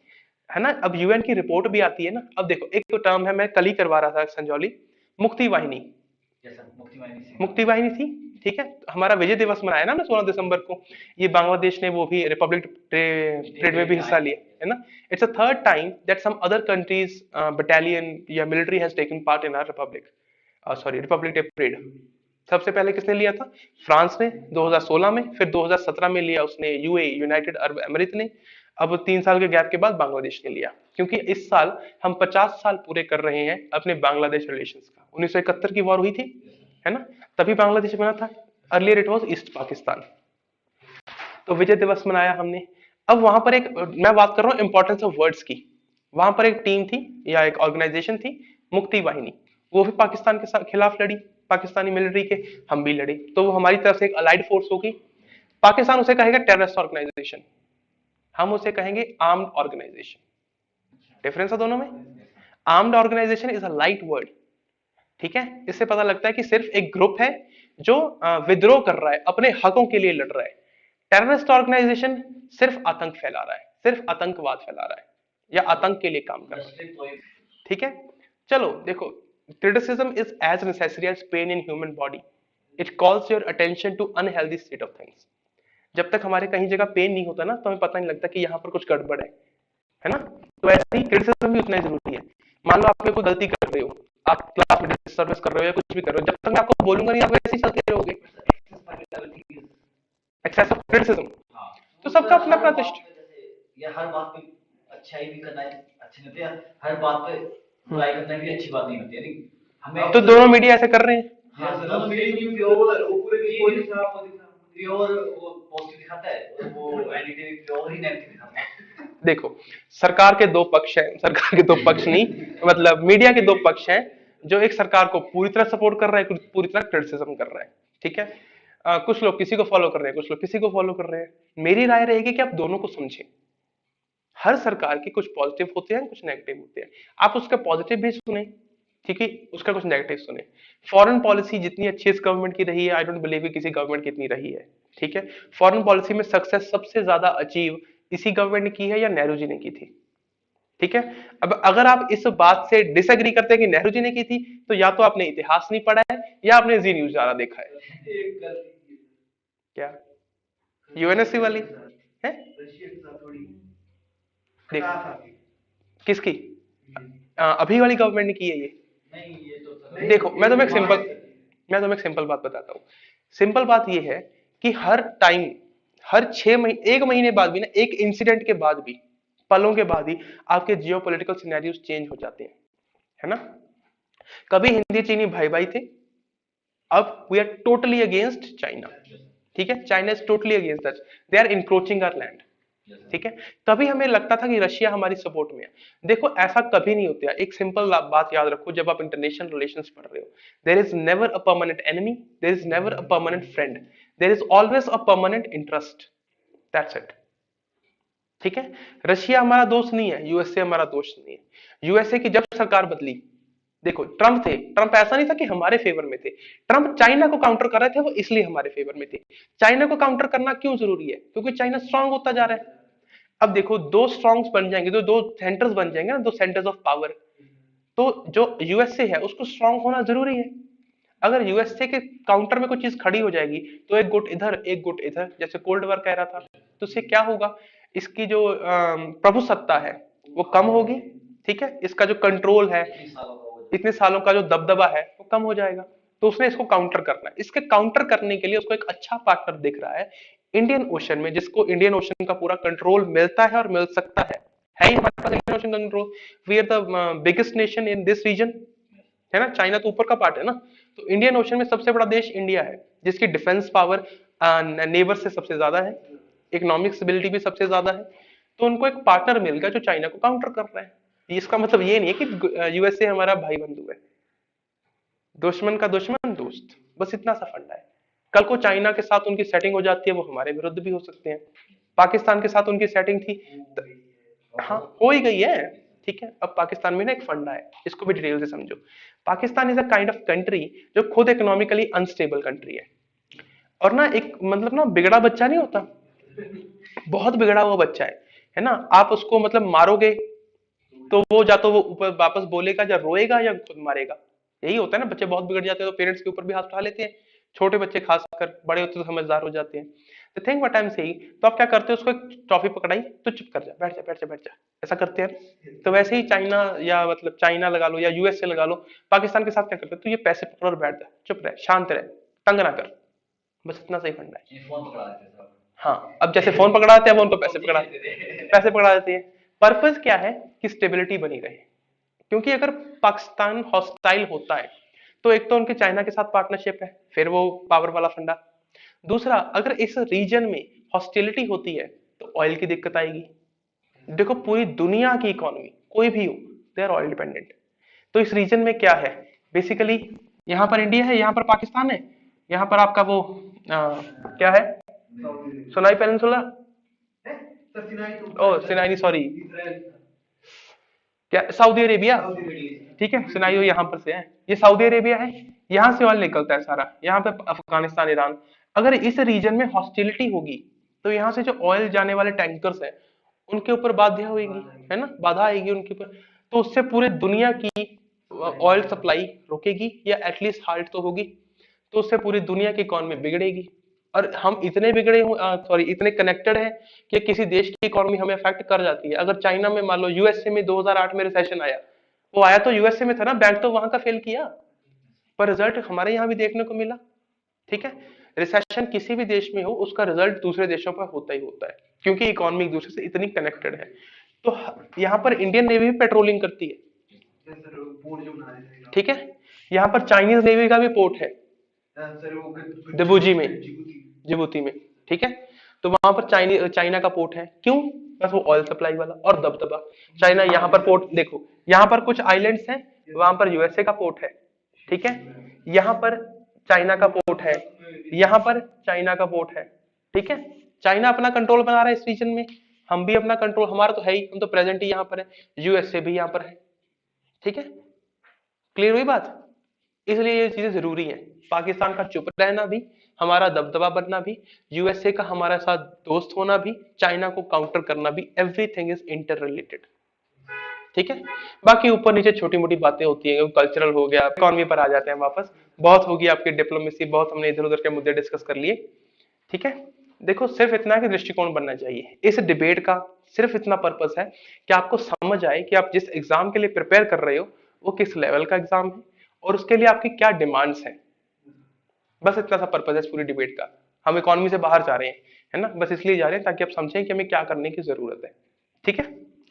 है ना, अब यूएन की रिपोर्ट भी आती है ना। अब देखो एक तो टर्म है, मैं कल ही करवा रहा था संजौली, मुक्ति वाहिनी। मुक्ति वाहिनी थी, ठीक है। हमारा विजय दिवस मनाया ना 16 दिसंबर को, ये बांग्लादेश ने वो भी रिपब्लिक परेड में भी हिस्सा लिया, है ना। It's a third time that some other countries battalion या military has taken part in our republic, sorry republic day parade. सबसे पहले किसने लिया था? फ्रांस ने 2016 में, फिर 2017 में लिया उसने यूएई, यूनाइटेड अरब अमीरात ने, अब 3 साल के गैप के बाद बांग्लादेश ने लिया। क्योंकि इस साल हम 50 साल पूरे कर रहे हैं अपने बांग्लादेश रिलेशंस का। 1971 की वॉर हुई थी, है ना, तभी बांग्लादेश बना था। Earlier it was east Pakistan. तो विजय दिवस मनाया हमने। अब वहां पर एक, मैं बात कर रहा हूँ इंपॉर्टेंस ऑफ वर्ड्स की, वहां पर एक टीम थी या एक ऑर्गेनाइजेशन थी, मुक्ति वाहिनी। वो भी पाकिस्तान के खिलाफ लड़ी, पाकिस्तानी मिलिट्री के, हम भी लड़ी। तो वो हमारी तरफ से एक अलाइड फोर्स होगी। पाकिस्तान उसे कहेगा टेररिस्ट ऑर्गेनाइजेशन, हम उसे कहेंगे आर्म्ड ऑर्गेनाइजेशन। डिफरेंस है दोनों में। Armed organisation is a light word, ठीक है। इससे पता लगता है कि सिर्फ एक ग्रुप है जो विद्रोह कर रहा है, अपने हकों के लिए लड़ रहा है। टेररिस्ट ऑर्गेनाइजेशन सिर्फ आतंक फैला रहा है, सिर्फ आतंकवाद फैला रहा है या आतंक के लिए काम कर रहा है। ठीक है, चलो देखो, criticism is as necessary as pain in human body. It calls your attention to unhealthy state of things. जब तक हमारे कहीं जगह पेन नहीं होता ना, तो हमें पता नहीं लगता कि यहाँ पर कुछ गड़बड़ है ना। तो ऐसे ही क्रिटिसिज्म भी उतना ही जरूरी है। मान लो आप कोई गलती कर रहे हो, आप क्लास में डिस्टर्बेंस कर रहे हो या कुछ भी कर रहे हो, जब तक मैं आपको बोलूंगा नहीं आप वैसे ही चलते रहोगे। एक्सेस ऑफ क्रिटिसिज्म, तो सबका अपना अपना दृष्टि। या हर बात पे अच्छाई भी करना अच्छी नहीं होती है, हर बात पे बुराई करना भी अच्छी बात नहीं होती है। हमें तो दोनों मीडिया ऐसे कर रहे हैं। दोनों मीडिया प्योर प्योर वो पॉजिटिव दिखाता है, वो नेगेटिव प्योर ही नेगेटिव दिखाता है। देखो, सरकार के दो पक्ष हैं, सरकार के दो पक्ष नहीं, मतलब मीडिया के दो पक्ष हैं, जो एक सरकार को पूरी तरह सपोर्ट कर रहा है, कुछ पूरी तरह क्रिटिसिज्म कर रहा है। ठीक है, कुछ लोग किसी को फॉलो कर रहे हैं, कुछ लोग किसी को फॉलो कर रहे हैं। मेरी राय रहेगी कि आप दोनों को समझें। हर सरकार के कुछ पॉजिटिव होते हैं, कुछ नेगेटिव होते हैं। आप उसका पॉजिटिव भी सुने, ठीक है, उसका कुछ नेगेटिव सुने। फॉरेन पॉलिसी जितनी अच्छी इस गवर्नमेंट की रही है, आई डोंट बिलीव कि किसी गवर्नमेंट की इतनी रही है। ठीक है, फॉरेन पॉलिसी में सक्सेस सबसे ज्यादा अचीव इसी गवर्नमेंट ने की है या नेहरू जी ने की थी। ठीक है, अब अगर आप इस बात से डिसएग्री करते हैं कि नेहरू जी ने की थी, तो या तो आपने इतिहास नहीं पढ़ा है या आपने जी न्यूज ज्यादा देखा है। क्या यूएनएससी वाली है? देख, किसकी? अभी वाली गवर्नमेंट ने की है ये? नहीं, ये तो देखो, मैं तुम्हें एक सिंपल बात बताता हूँ। सिंपल बात ये है कि हर टाइम, हर 6 महीने, 1 महीने बाद भी ना, एक इंसिडेंट के बाद भी, पलों के बाद ही आपके जियोपॉलिटिकल सिनेरियोस चेंज हो जाते हैं, है ना। कभी हिंदी चीनी भाई भाई थे, अब we are totally against China. ठीक है, China is totally against us, they are encroaching our land. ठीक है, कभी हमें लगता था कि रशिया हमारी सपोर्ट में है। देखो, ऐसा कभी नहीं होता। एक सिंपल बात याद रखो जब आप इंटरनेशनल रिलेशंस पढ़ रहे हो, there is never a permanent enemy, there is never a permanent friend, there is always a permanent interest, that's it. ठीक है, रशिया हमारा दोस्त नहीं है, यूएसए हमारा दोस्त नहीं है। यूएसए की जब सरकार बदली, देखो ट्रंप थे, ट्रंप ऐसा नहीं था कि हमारे फेवर में थे, ट्रंप चाइना को काउंटर कर रहे थे, वो इसलिए हमारे फेवर में थे। चाइना को काउंटर करना क्यों जरूरी है? क्योंकि चाइना स्ट्रांग होता जा रहा है। अब देखो, दो स्ट्रॉन्ग्स बन जाएंगे, तो दो सेंटर्स बन जाएंगे ना, दो सेंटर्स ऑफ पावर। तो जो यूएसए है उसको स्ट्रांग होना जरूरी है। अगर यूएसए के काउंटर में कोई चीज खड़ी हो जाएगी, तो एक गुट इधर एक गुट इधर, जैसे कोल्ड वॉर कह रहा था, तो इससे क्या होगा? इसकी जो प्रभु सत्ता है वो कम होगी। ठीक है, इसका जो कंट्रोल है, इतने सालों का जो दबदबा है वो कम हो जाएगा। तो उसने इसको काउंटर करना है। इसके काउंटर करने के लिए उसको एक अच्छा पार्टनर दिख रहा है इंडियन ओशन में, जिसको इंडियन ओशन का पूरा कंट्रोल मिलता है और मिल सकता है ही हमारे पास Indian ocean control. We are the biggest nation in this region, है ना। चाइना तो ऊपर का पार्ट है ना। तो इंडियन ओशन में सबसे बड़ा देश इंडिया है, जिसकी डिफेंस पावर नेबर से सबसे ज्यादा है, इकोनॉमिक स्टेबिलिटी भी सबसे ज्यादा है। तो उनको एक पार्टनर मिल गया जो चाइना को काउंटर कर रहा है। इसका मतलब ये नहीं है कि यूएसए हमारा भाई बंधु है, दुश्मन का दुश्मन दोस्त, बस इतना सा फंडा है। कल को चाइना के साथ उनकी सेटिंग हो जाती है, वो हमारे विरुद्ध भी हो सकते हैं। पाकिस्तान के साथ उनकी सेटिंग थी, हाँ हो ही गई है, ठीक है। अब पाकिस्तान में ना एक फंडा है, इसको भी डिटेल से समझो। Pakistan is a kind of country जो खुद इकोनॉमिकली अनस्टेबल कंट्री है, और ना एक मतलब ना बिगड़ा बच्चा नहीं होता, बहुत बिगड़ा हुआ बच्चा है ना। आप उसको मतलब मारोगे तो वो या तो वो ऊपर वापस बोलेगा, या रोएगा, या खुद मारेगा। यही होता है ना, बच्चे बहुत बिगड़ जाते हैं तो पेरेंट्स के ऊपर भी हाथ उठा लेते हैं। छोटे बच्चे खासकर, बड़े होते तो समझदार हो जाते हैं। The thing what I am saying, तो आप क्या करते हो, उसको एक टॉफी पकड़ाई तो चुप कर जा, बैठ जा बैठ जा बैठ जा, ऐसा करते हैं। तो वैसे ही चाइना, या मतलब चाइना लगा लो या यूएसए लगा लो, पाकिस्तान के साथ क्या करते हैं, तो ये पैसे पकड़ और बैठ जा, चुप रहे, शांत रहे, तंग ना कर, बस इतना सही फंडा है। ये फोन पकड़ा देते हैं हाँ, अब जैसे फोन पकड़ाते हैं, वो उनको पैसे पकड़ा देते हैं। पर्पस क्या है कि स्टेबिलिटी बनी रहे, क्योंकि अगर पाकिस्तान हॉस्टाइल होता है तो एक तो उनके चाइना के साथ पार्टनरशिप है, फिर वो पावर वाला फंडा। दूसरा, अगर इस रीजन में हॉस्टिलिटी होती है तो ऑयल की दिक्कत आएगी। देखो पूरी दुनिया की इकोनॉमी कोई भी हो, दे आर ऑयल डिपेंडेंट। तो इस रीजन में क्या है, बेसिकली यहाँ पर इंडिया है, यहाँ पर पाकिस्तान है, यहाँ पर आपका वो क्या है, सुनाई पेनिनसुला, ओ सिनाई, सॉरी, क्या, सऊदी अरेबिया, ठीक है। सिनाई यहाँ पर से है, ये सऊदी अरेबिया है, यहाँ से ऑयल निकलता है सारा, यहाँ पे अफगानिस्तान, ईरान। अगर इस रीजन में हॉस्टिलिटी होगी तो यहाँ से जो ऑयल जाने वाले टैंकर्स हैं उनके ऊपर बाध्य होगी, है ना, बाधा आएगी उनके ऊपर। तो उससे पूरे दुनिया की ऑयल सप्लाई रुकेगी, या एटलीस्ट हाल्ट तो होगी। तो उससे पूरी दुनिया की इकोनॉमी बिगड़ेगी। और हम इतने बिगड़े सॉरी इतने कनेक्टेड हैं कि किसी देश की इकोनॉमी हमें अफेक्ट कर जाती है। अगर चाइना में मान लो, यूएसए में 2008 में रिसेशन आया, वो आया तो यूएसए में था ना, बैंक तो वहां का फेल किया, पर रिजल्ट हमारे यहाँ भी देखने को मिला, ठीक है। रिसेशन किसी भी देश में हो, उसका रिजल्ट दूसरे देशों पर होता ही होता है, क्योंकि इकोनॉमी एक दूसरे से इतनी कनेक्टेड है। तो यहाँ पर इंडियन नेवी भी पेट्रोलिंग करती है, ठीक है। यहाँ पर चाइनीज नेवी का भी पोर्ट है डिबूजी में, जिबूती में, ठीक है। तो वहां पर चाइना का पोर्ट है, क्यों, बस वो ऑयल सप्लाई वाला और दबदबा। चाइना यहाँ पर पोर्ट देखो, यहाँ पर कुछ आइलैंड्स हैं, वहां पर यूएसए का पोर्ट है, ठीक है। यहाँ पर चाइना का पोर्ट है, यहाँ पर चाइना का पोर्ट है, ठीक है। चाइना अपना कंट्रोल बना रहा है इस रीजन में, हम भी अपना कंट्रोल, हमारा तो है ही, हम तो प्रेजेंट ही यहाँ पर है, यूएसए भी यहाँ पर है, ठीक है। क्लियर हुई बात। इसलिए ये चीजें जरूरी है, पाकिस्तान का चुप रहना भी, हमारा दबदबा बनना भी, यूएसए का हमारे साथ दोस्त होना भी, चाइना को काउंटर करना भी, एवरीथिंग इज इंटर रिलेटेड, ठीक है। बाकी ऊपर नीचे छोटी मोटी बातें होती हैं, कल्चरल हो गया, इकोनॉमी पर आ जाते हैं वापस। बहुत होगी आपकी डिप्लोमेसी, बहुत हमने इधर उधर के मुद्दे डिस्कस कर लिए, ठीक है। देखो सिर्फ इतना कि दृष्टिकोण बनना चाहिए, इस डिबेट का सिर्फ इतना पर्पस है कि आपको समझ आए कि आप जिस एग्जाम के लिए प्रिपेयर कर रहे हो वो किस लेवल का एग्जाम है, और उसके लिए आपकी क्या डिमांड्स हैं। बस इतना सा पर्पस है इस पूरी डिबेट का। हम इकोनॉमी से बाहर जा रहे हैं, है ना, बस इसलिए जा रहे हैं ताकि आप समझें कि हमें क्या करने की जरूरत है, ठीक है।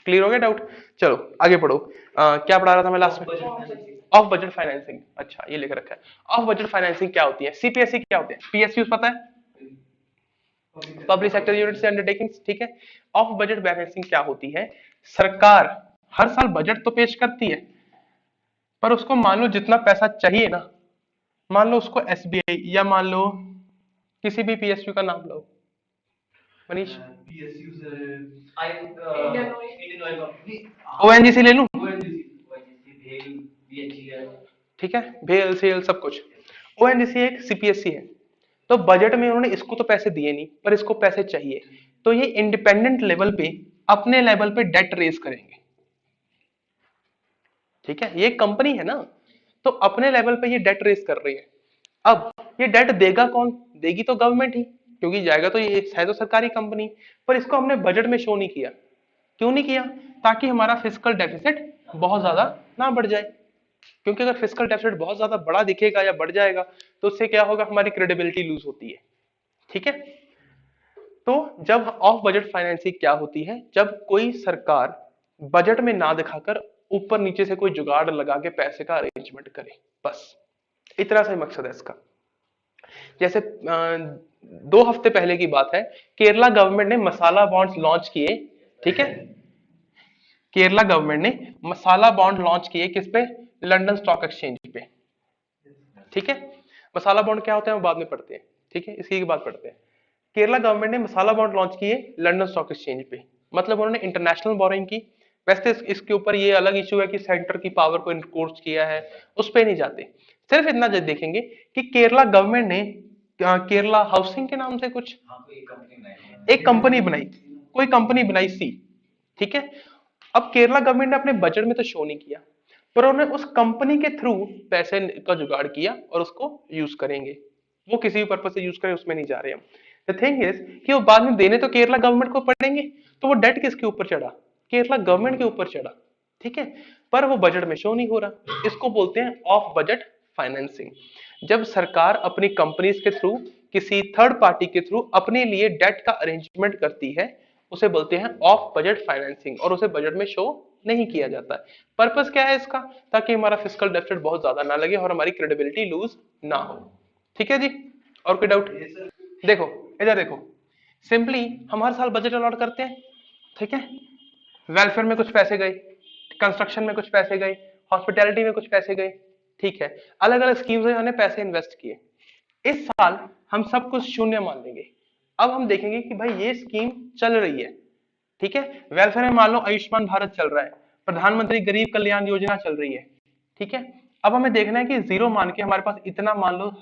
क्लियर हो गया डाउट। चलो आगे पढ़ो। क्या पढ़ा रहा था मैं लास्ट में, ऑफ बजट फाइनेंसिंग। अच्छा ये लिख रखा है, ऑफ बजट फाइनेंसिंग क्या होती है, सीपीएससी क्या होते हैं, पीएसयू पता है, पब्लिक सेक्टर यूनिट्स अंडरटेकिंग्स, ठीक है। ऑफ बजट फाइनेंसिंग क्या होती है, सरकार हर साल बजट तो पेश करती है, पर उसको मान लो जितना पैसा चाहिए ना, मान लो उसको एसबीआई, या मान लो किसी भी पीएसयू का नाम लो, मनीष, ओएनजीसी ले लूं, ठीक है, भेल सेल सब कुछ। ओएनजीसी एक सीपीएससी है, तो बजट में उन्होंने इसको तो पैसे दिए नहीं, पर इसको पैसे चाहिए, तो ये इंडिपेंडेंट लेवल पे अपने लेवल पे डेट रेज करेंगे, ठीक है। ये कंपनी है ना, तो अपने लेवल पे ये डेट रेज कर रही है। अब ये डेट देगा कौन, देगी तो गवर्नमेंट ही, क्योंकि जाएगा तो ये है तो सरकारी कंपनी, पर इसको हमने बजट में शो नहीं किया। क्यों नहीं किया, ताकि हमारा फिजिकल डेफिसिट बहुत ज्यादा ना बढ़ जाए, क्योंकि अगर फिजिकल डेफिसिट बहुत ज्यादा बड़ा दिखेगा या बढ़ जाएगा तो उससे क्या होगा, हमारी क्रेडिबिलिटी लूज होती है, ठीक है। तो जब ऑफ बजट फाइनेंसिंग क्या होती है, जब कोई सरकार बजट में ना दिखाकर ऊपर नीचे से कोई जुगाड़ लगा के पैसे का अरेंजमेंट करे, बस इतना सा मकसद है इसका। जैसे 2 हफ्ते पहले की बात है, केरला गवर्नमेंट ने मसाला बॉन्ड्स लॉन्च किए, ठीक है। केरला गवर्नमेंट ने मसाला बॉन्ड लॉन्च किए किस पे, लंदन स्टॉक एक्सचेंज पे, ठीक है। मसाला बॉन्ड क्या होते हैं वो बाद में पढ़ते हैं, ठीक है, इसी की बात पढ़ते हैं। केरला गवर्नमेंट ने मसाला बॉन्ड लॉन्च किए लंदन स्टॉक एक्सचेंज पे, मतलब उन्होंने इंटरनेशनल बोरिंग की। वैसे इसके ऊपर ये अलग इशू है कि सेंटर की पावर को इनक्रोच किया है, उस पे नहीं जाते। सिर्फ इतना देखेंगे कि केरला गवर्नमेंट ने केरला हाउसिंग के नाम से कुछ हाँ कोई कंपनी बनाई एक कंपनी बनाई, कोई कंपनी बनाई सी, ठीक है। अब केरला गवर्नमेंट ने अपने बजट में तो शो नहीं किया, पर उन्होंने उस कंपनी के थ्रू पैसे का जुगाड़ किया और उसको यूज करेंगे। वो किसी भी पर्पज से यूज करें उसमें नहीं जा रहे हम। द थिंग इज कि वो बाद में देने तो केरला गवर्नमेंट को पड़ेंगे, तो वो डेट किसके ऊपर चढ़ा? केरला गवर्नमेंट के ऊपर चढ़ा, ठीक है। पर वो बजट में शो नहीं हो रहा, इसको बोलते हैं ऑफ बजट फाइनेंसिंग। जब सरकार अपनी कंपनीज के थ्रू, किसी थर्ड पार्टी के थ्रू अपने लिए डेट का अरेंजमेंट करती है, उसे बोलते हैं ऑफ बजट फाइनेंसिंग, और उसे बजट में शो नहीं किया जाता है। पर्पस क्या है इसका? ताकि हमारा फिस्कल डेफिसिट बहुत ज्यादा ना लगे और हमारी क्रेडिबिलिटी लूज ना हो। ठीक है जी, और कोई डाउट? देखो इधर देखो, सिंपली हम हर साल बजट अलॉट करते हैं, ठीक है। वेलफेयर में कुछ पैसे गए, कंस्ट्रक्शन में कुछ पैसे गए, हॉस्पिटैलिटी में कुछ पैसे गए, ठीक है। अलग अलग स्कीम्स में हमने पैसे इन्वेस्ट किए। इस साल हम सब कुछ शून्य मान लेंगे। अब हम देखेंगे कि भाई ये स्कीम चल रही है, ठीक है। वेलफेयर में मान लो आयुष्मान भारत चल रहा है, प्रधानमंत्री गरीब कल्याण योजना चल रही है, ठीक है। अब हमें देखना है कि जीरो मान के हमारे पास इतना मान लो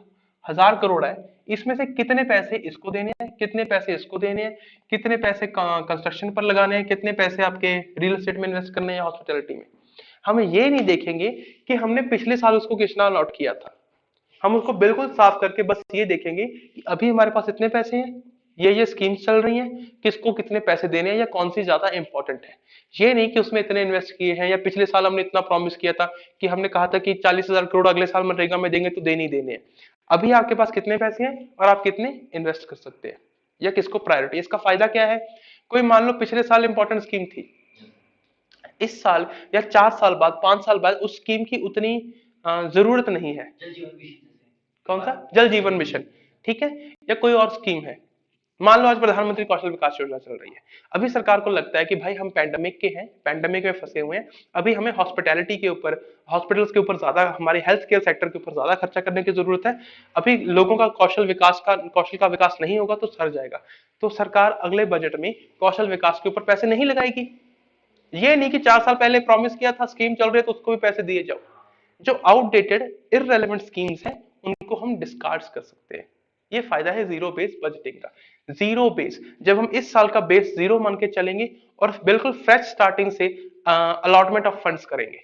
1000 करोड़ है, इसमें से कितने पैसे इसको देने हैं, कितने पैसे इसको देने हैं, कितने पैसे कंस्ट्रक्शन पर लगाने हैं, कितने पैसे आपके रियल एस्टेट में इन्वेस्ट करने हैं, हॉस्पिटलिटी में। हम ये नहीं देखेंगे कि हमने पिछले साल उसको कितना अलॉट किया था, हम उसको बिल्कुल साफ करके बस ये देखेंगे कि अभी हमारे पास इतने पैसे हैं, ये स्कीम्स चल रही हैं, किसको कितने पैसे देने हैं या कौन सी ज्यादा इंपॉर्टेंट है। ये नहीं कि उसमें इतने इन्वेस्ट किए हैं, या पिछले साल हमने इतना प्रॉमिस किया था कि हमने कहा था कि 40,000 करोड़ अगले साल मनरेगा में देंगे, तो देने ही देने हैं। अभी आपके पास कितने पैसे हैं और आप कितने इन्वेस्ट कर सकते हैं, या किसको प्रायोरिटी। इसका फायदा क्या है? कोई मान लो पिछले साल इंपॉर्टेंट स्कीम थी, इस साल या 4 साल बाद, 5 साल बाद उस स्कीम की उतनी जरूरत नहीं है। जल जीवन मिशन कौन सा? जल जीवन मिशन, ठीक है। या कोई और स्कीम है, मान लो आज प्रधानमंत्री कौशल विकास योजना चल रही है। अभी सरकार को लगता है कि भाई हम पैंडेमिक के हैं, पैंडेमिक में फंसे हुए हैं, अभी हमें हॉस्पिटैलिटी के ऊपर, हॉस्पिटल्स के ऊपर ज्यादा, हमारे हेल्थ केयर सेक्टर के ऊपर ज्यादा खर्चा करने की जरूरत है। अभी लोगों का कौशल का विकास नहीं होगा तो सर जाएगा। तो सरकार अगले बजट में कौशल विकास के ऊपर पैसे नहीं लगाएगी। ये नहीं कि 4 साल पहले प्रॉमिस किया था, स्कीम चल रही है तो उसको भी पैसे दिए जाओ। जो आउटडेटेड इररेलेवेंट स्कीम्स हैं उनको हम डिस्कार्ड कर सकते हैं। ये फायदा है जीरो बेस बजटिंग का। जीरो बेस, जब हम इस साल का बेस जीरो मान के चलेंगे और बिल्कुल फ्रेश स्टार्टिंग से अलॉटमेंट ऑफ फंड्स करेंगे,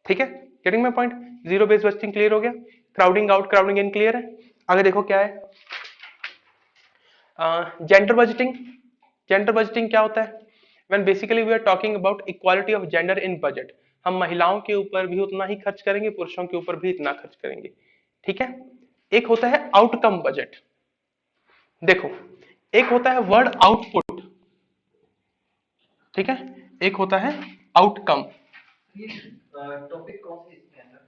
ठीक है। Getting my point? Zero base budgeting clear हो गया? Crowding out crowding in clear है? आगे देखो क्या है जेंडर बजटिंग। जेंडर बजटिंग क्या होता है? when basically we are talking about equality of gender in budget, हम महिलाओं के ऊपर भी उतना ही खर्च करेंगे, पुरुषों के ऊपर भी इतना खर्च करेंगे, ठीक है। एक होता है आउटकम बजट। देखो, एक होता है वर्ड आउटपुट, ठीक है, एक होता है आउटकम। टॉपिक कौन सी इसमें है सर?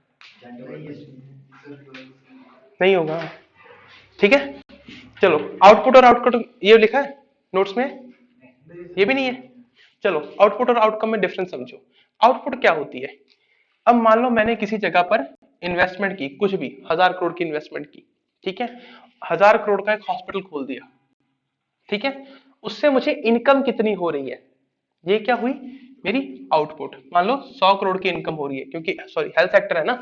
नहीं होगा, ठीक है। चलो, आउटपुट और आउटपुट ये लिखा है नोट्स में, ये भी नहीं है। चलो, आउटपुट और आउटकम में डिफरेंस समझो। आउटपुट क्या होती है? अब मान लो मैंने किसी जगह पर इन्वेस्टमेंट की, कुछ भी 1000 करोड़ की इन्वेस्टमेंट की, ठीक है। 1000 करोड़ का एक हॉस्पिटल खोल दिया, ठीक है। उससे मुझे इनकम कितनी हो रही है, ये क्या हुई? मेरी आउटपुट। मान लो 100 करोड़ की इनकम हो रही है, क्योंकि सॉरी हेल्थ सेक्टर है ना,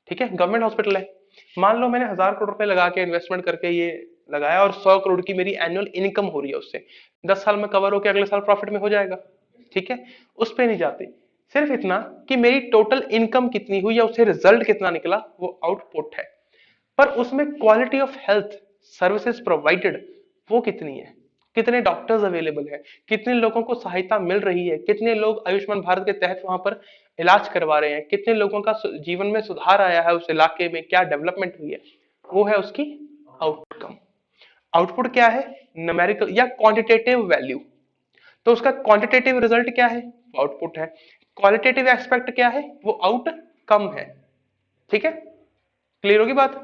ठीक है, गवर्नमेंट हॉस्पिटल है। मान लो मैंने 1000 करोड़ रुपए लगा के इन्वेस्टमेंट करके ये लगाया और 100 करोड़ की मेरी एनुअल इनकम हो रही है उससे, 10 साल में कवर होकर अगले साल प्रॉफिट में हो जाएगा, ठीक है। उस पे नहीं जाते, सिर्फ इतना कि मेरी टोटल इनकम कितनी हुई या उससे रिजल्ट कितना निकला, वो आउटपुट है। पर उसमें quality of health services provided वो कितनी है, कितने डॉक्टर्स अवेलेबल है, कितने लोगों को सहायता मिल रही है, कितने लोग आयुष्मान भारत के तहत वहां पर इलाज करवा रहे हैं, कितने लोगों का जीवन में सुधार आया है, उस इलाके में क्या डेवलपमेंट हुई है, वो है उसकी आउटकम। आउटपुट क्या है? न्यूमेरिकल या क्वांटिटेटिव वैल्यू। तो उसका क्वांटिटेटिव रिजल्ट क्या है? आउटपुट है। क्वालिटेटिव एस्पेक्ट क्या है? वो आउटकम है, ठीक है। क्लियर होगी बात?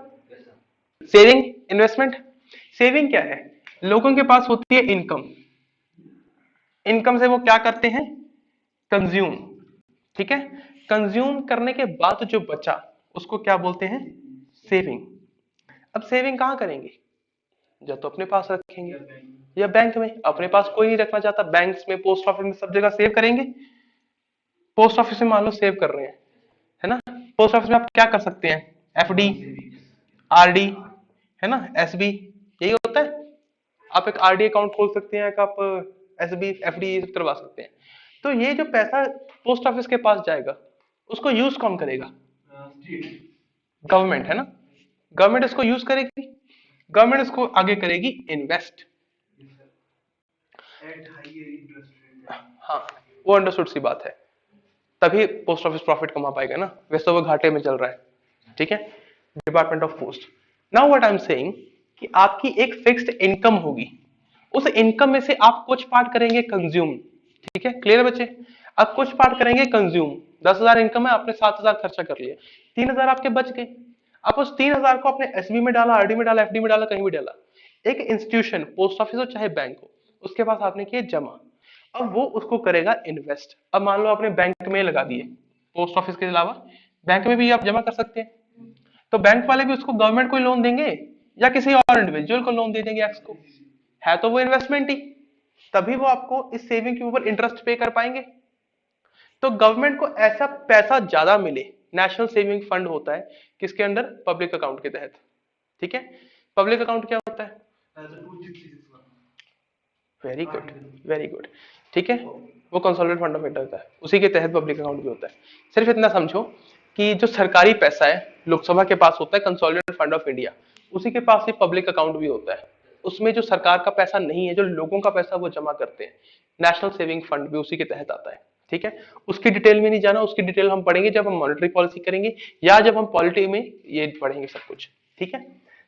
Saving, investment. सेविंग क्या है? लोगों के पास होती है इनकम, इनकम से वो क्या करते हैं? कंज्यूम, ठीक है। कंज्यूम करने के बाद जो बचा उसको क्या बोलते हैं? सेविंग। अब सेविंग कहां करेंगे? या तो अपने पास रखेंगे या बैंक में। अपने पास कोई नहीं रखना चाहता, बैंक्स में, पोस्ट ऑफिस में, सब जगह सेव करेंगे। पोस्ट ऑफिस में मान लो सेव कर रहे हैं, है ना। पोस्ट ऑफिस में आप क्या कर सकते हैं, एफडी, आरडी, है ना, एसबी, यही होता है। आप एक आरडी अकाउंट खोल सकते हैं, एक आप एसबी, एफडी ये सब करवा सकते हैं। तो ये जो पैसा पोस्ट ऑफिस के पास जाएगा, उसको यूज कौन करेगा, गवर्नमेंट, है ना। गवर्नमेंट इसको यूज करेगी, गवर्नमेंट इसको आगे करेगी इन्वेस्ट। हाँ, वो अंडरस्टूड सी बात है, तभी पोस्ट ऑफिस प्रॉफिट कमा पाएगा ना, वैसे तो वो घाटे में चल रहा है। ठीक है, department of post. Now what I am saying कि आपकी एक फिक्स्ड इनकम होगी, उस इनकम में से आप कुछ पार्ट करेंगे कंज्यूम। ठीक है, क्लियर बच्चे। अब कुछ पार्ट करेंगे कंज्यूम। 10,000 इनकम है, आपने 7,000 खर्चा कर लिया, 3,000 आपके बच गए। आप उस 3,000 को आपने एसबी में डाला, आरडी में डाला, एफडी में डाला, कहीं भी डाला। एक इंस्टीट्यूशन, पोस्ट ऑफिस हो चाहे बैंक हो, उसके पास आपने किए जमा। अब वो उसको करेगा इन्वेस्ट। अब मान लो आपने बैंक में लगा दिए, पोस्ट ऑफिस के अलावा बैंक में भी आप जमा कर सकते हैं। तो बैंक वाले भी उसको गवर्नमेंट को लोन देंगे या किसी और इंडिविजुअल को लोन दे देंगे, एक्स को, है तो वो इन्वेस्टमेंट ही। तभी वो आपको इस सेविंग के ऊपर इंटरेस्ट पे कर पाएंगे। तो गवर्नमेंट को ऐसा पैसा ज्यादा मिले, नेशनल सेविंग फंड होता है किसके अंडर, पब्लिक अकाउंट के तहत। ठीक है, पब्लिक अकाउंट क्या होता है, वेरी गुड, वेरी गुड। ठीक है, वो कंसोलिडेटेड फंड ऑफ इंडिया होता है, उसी के तहत पब्लिक अकाउंट भी होता है। सिर्फ इतना समझो कि जो सरकारी पैसा है लोकसभा के पास होता है कंसोलिडेटेड फंड ऑफ इंडिया, उसी के पास ही पब्लिक अकाउंट भी होता है। उसमें जो सरकार का पैसा नहीं है, जो लोगों का पैसा वो जमा करते हैं, नेशनल सेविंग फंड भी उसी के तहत आता है। ठीक है, उसकी डिटेल में नहीं जाना, उसकी डिटेल हम पढ़ेंगे जब हम मॉनेटरी पॉलिसी करेंगे या जब हम पॉलिटी में ये पढ़ेंगे सब कुछ। ठीक है,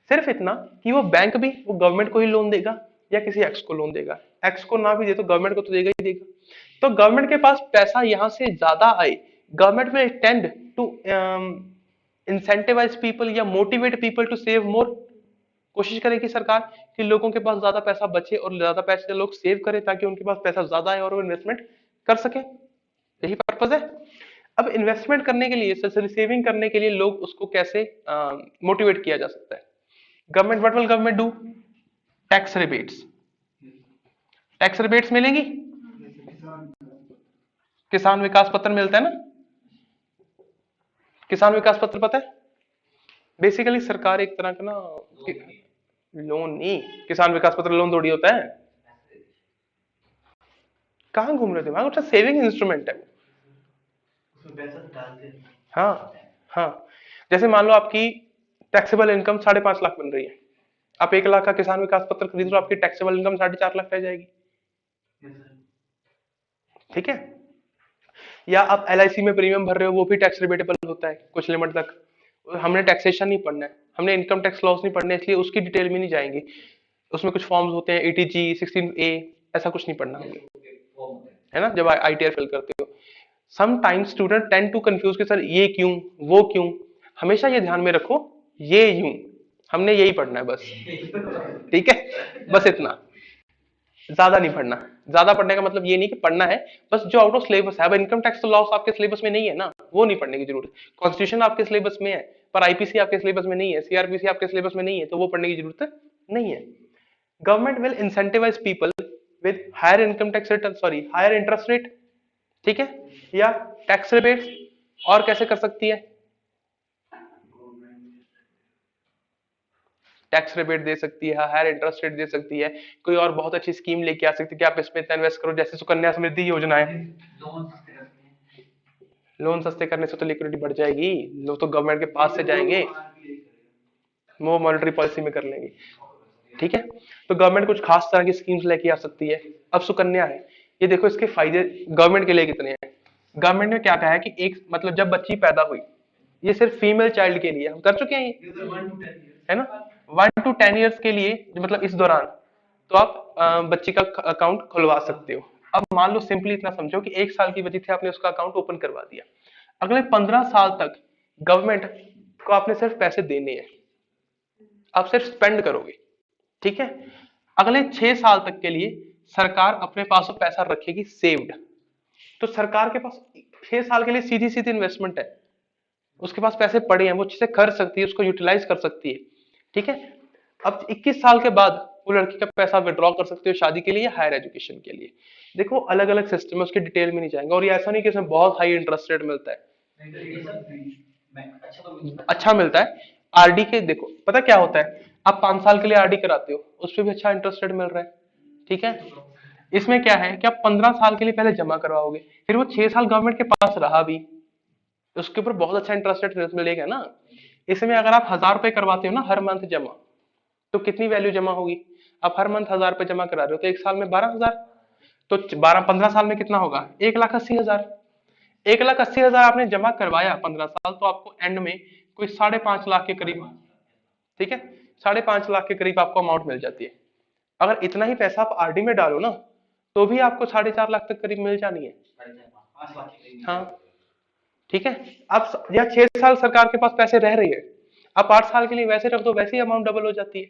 सिर्फ इतना कि वो बैंक भी वो गवर्नमेंट को ही लोन देगा या किसी एक्स को लोन देगा। एक्स को ना भी दे तो गवर्नमेंट को तो देगा ही देगा। तो गवर्नमेंट के पास पैसा यहां से ज्यादा आए, government will tend to incentivize people या motivate people to save more. कोशिश करेगी सरकार कि लोगों के पास ज्यादा पैसा बचे और ज्यादा पैसे लोग सेव करें, ताकि उनके पास पैसा ज्यादा आए और वो इन्वेस्टमेंट कर सके। यही पर्पज है। अब इन्वेस्टमेंट करने के लिए, सेविंग करने के लिए लोग उसको कैसे मोटिवेट किया जा सकता है। Government, what will government do, tax rebates. Tax rebates मिलेंगी, किसान विकास पत्र मिलता है ना। किसान विकास पत्र पता है, बेसिकली सरकार एक तरह का ना, लोन नहीं, किसान विकास पत्र लोन थोड़ी होता है। कहां घूम रहे थे, वहां अच्छा सेविंग इंस्ट्रूमेंट है, उसमें पैसा डालते हैं। हाँ हाँ। जैसे मान लो आपकी टैक्सेबल इनकम 5.5 लाख बन रही है, आप 1 लाख का किसान विकास पत्र खरीद लो, आपकी टैक्सेबल इनकम 4.5 लाख रह जाएगी। ठीक है, या आप एलआईसी में प्रीमियम भर रहे हो, वो भी टैक्स रिबेटेबल होता है कुछ लिमिट तक। हमने टैक्सेशन नहीं पढ़ना है, हमने इनकम टैक्स लॉस नहीं पढ़ना है, इसलिए उसकी डिटेल में नहीं जाएंगे। उसमें कुछ फॉर्म्स होते हैं, एटीजी, 16A, ऐसा कुछ नहीं पढ़ना हमें, है ना, जब आईटीआर फिल करते हो। Sometimes student tend to confuse कि सर ये क्यों, वो क्यों। हमेशा ये ध्यान में रखो, ये यूं, हमने यही पढ़ना है बस। ठीक है, बस इतना, ज्यादा नहीं पढ़ना। ज्यादा पढ़ने का मतलब ये नहीं कि पढ़ना है, बस जो आउट ऑफ सिलेबस है। अब इनकम टैक्स तो लॉस आपके सिलेबस में नहीं है ना, वो नहीं पढ़ने की जरूरत। कॉन्स्टिट्यूशन आपके सिलेबस में है, पर आईपीसी आपके सिलेबस में नहीं है, सीआरपीसी आपके सिलेबस में नहीं है, तो वो पढ़ने की जरूरत नहीं है। Government will incentivise people with higher income tax rate, sorry higher interest rate. ठीक है, या टैक्स रिबेट्स। और कैसे कर सकती है, टैक्स रिबेट दे सकती है, हायर इंटरेस्ट रेट दे सकती है, कोई और बहुत अच्छी स्कीम लेके आ सकती है कि आप इसमें इतना इन्वेस्ट करो, जैसे सुकन्या समृद्धि योजना है। लोन सस्ते करने से तो लिक्विडिटी बढ़ जाएगी, लोग तो गवर्नमेंट के पास से जाएंगे, वो मॉनेटरी पॉलिसी में कर लेंगे। ठीक है, तो गवर्नमेंट कुछ खास तरह की स्कीम्स लेके आ सकती है। अब सुकन्या है, ये देखो इसके फायदे गवर्नमेंट के लिए कितने हैं। गवर्नमेंट ने क्या कहा है कि एक मतलब जब बच्ची पैदा हुई, ये सिर्फ फीमेल चाइल्ड के लिए हम कर चुके हैं ये, है ना, 1 to 10 ईयर्स के लिए, मतलब इस दौरान तो आप बच्ची का अकाउंट खुलवा सकते हो। अब मान लो सिंपली इतना समझो कि 1 साल की बच्ची थी, आपने उसका अकाउंट ओपन करवा दिया, अगले 15 साल तक गवर्नमेंट को आपने सिर्फ पैसे देने हैं, आप सिर्फ स्पेंड करोगे। ठीक है, अगले 6 साल तक के लिए सरकार अपने पास वो पैसा रखेगी सेव्ड। तो सरकार के पास 6 साल के लिए सीधी सीधी इन्वेस्टमेंट है, उसके पास पैसे पड़े हैं, वो अच्छे से कर सकती है, उसको यूटिलाइज कर सकती है। ठीक है, अब 21 साल के बाद वो लड़की का पैसा विड्रॉ कर सकते हो शादी के लिए या हायर एजुकेशन के लिए। देखो अलग अलग सिस्टम है, उसकी डिटेल में नहीं जाएंगे, और ये ऐसा नहीं कि इसमें बहुत हाई इंटरेस्ट रेट मिलता है, ये सर मैं अच्छा तो अच्छा मिलता है। आरडी के देखो पता क्या होता है, आप 5 साल के लिए आरडी कराते हो उस पर भी अच्छा इंटरेस्ट रेट मिल रहा है, ठीक है। इसमें क्या है कि आप 15 साल के लिए पहले जमा करवाओगे, फिर वो 6 साल गवर्नमेंट के पास रहा भी, उसके ऊपर बहुत अच्छा इंटरेस्ट रेट मिलेगा ना। इसमें अगर आप 1000 रुपए करवाते हो ना हर मंथ जमा, तो कितनी वैल्यू जमा होगी, आप हर मंथ 1000 रुपए जमा करा रहे हो तो एक साल में 12,000, तो 12 15 साल में कितना होगा 1,80,000। 1,80,000 आपने जमा करवाया 15 साल, तो आपको एंड में कोई 5.5 लाख के करीब, ठीक है, 5.5 लाख के करीब आपको अमाउंट मिल जाती है। अगर इतना ही पैसा आप आरडी में डालो ना, तो भी आपको 4.5 लाख तक करीब मिल जानी है। 5 लाख के करीब हाँ मिल जाएगा। ठीक है। आप या 6 साल सरकार के पास पैसे रह रही है, आप 8 साल के लिए वैसे रख दो, वैसे ही अमाउंट डबल हो जाती है।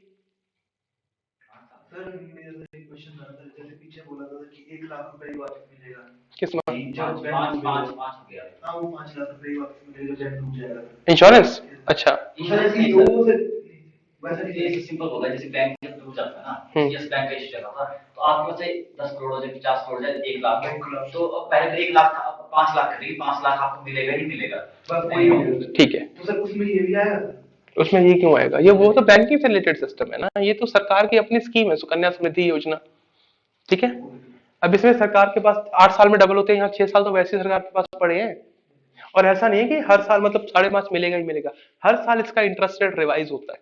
सर मेरा एक क्वेश्चन था, सर जैसे पीछे बोला था कि 1 लाख रुपए ही वापस मिलेगा। किसमें नहीं, जब पाँच बैंक पाँच डूब पाँच जाएगा। पाँच हो गया। हाँ वो 5 लाख रुपए ही वापस मिलेगा जब बैंक डूब जाएगा। इंश्योरेंस, अच्छा इंश्योरेंस नहीं वो सर, वैसा ये नहीं। सिंपल होगा, जैसे बैंक जब डूब जाता है ना, यस बैंक का इश्यू होगा, तो आपके पास से 10 करोड़ हो जाए, 50 करोड़ हो जाए, 1 लाख हो, 1 लाख। तो अब पहले तो 1 लाख था, अब 5 लाख करेगी, 5 लाख आपको मिलेगा ही मिलेगा। बस नहीं वही होगा। मिलेगा। ठीक है। तो सर उसमें ये भी आएगा। उसमें ये क्यों आएगा, ये वो तो बैंकिंग से रिलेटेड सिस्टम है ना, ये तो सरकार की अपनी स्कीम है सुकन्या समृद्धि योजना, ठीक है। अब इसमें सरकार के पास 8 साल में डबल होते हैं, यहाँ 6 साल तो वैसे ही सरकार के पास पड़े हैं। और ऐसा नहीं है कि हर साल मतलब 5.5 मिलेगा ही मिलेगा, हर साल इसका इंटरेस्ट रेट रिवाइज होता है,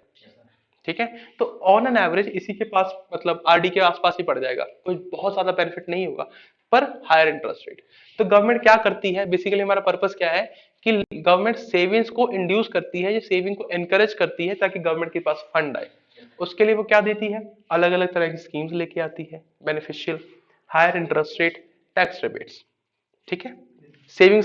ठीक है। तो ऑन एन एवरेज इसी के पास मतलब आरडी के आसपास ही पड़ जाएगा, कोई बहुत ज्यादा बेनिफिट नहीं होगा, पर हायर इंटरेस्ट रेट। तो गवर्नमेंट क्या करती है, बेसिकली हमारा पर्पस क्या है कि गवर्नमेंट सेविंग्स को इंड्यूस करती है, ये सेविंग को एनकरेज करती है ताकि गवर्नमेंट के पास फंड आए। उसके लिए वो क्या देती है, अलग अलग तरह की स्कीम्स लेके आती है, beneficial, higher interest rate, tax rebates, ठीक है। सेविंग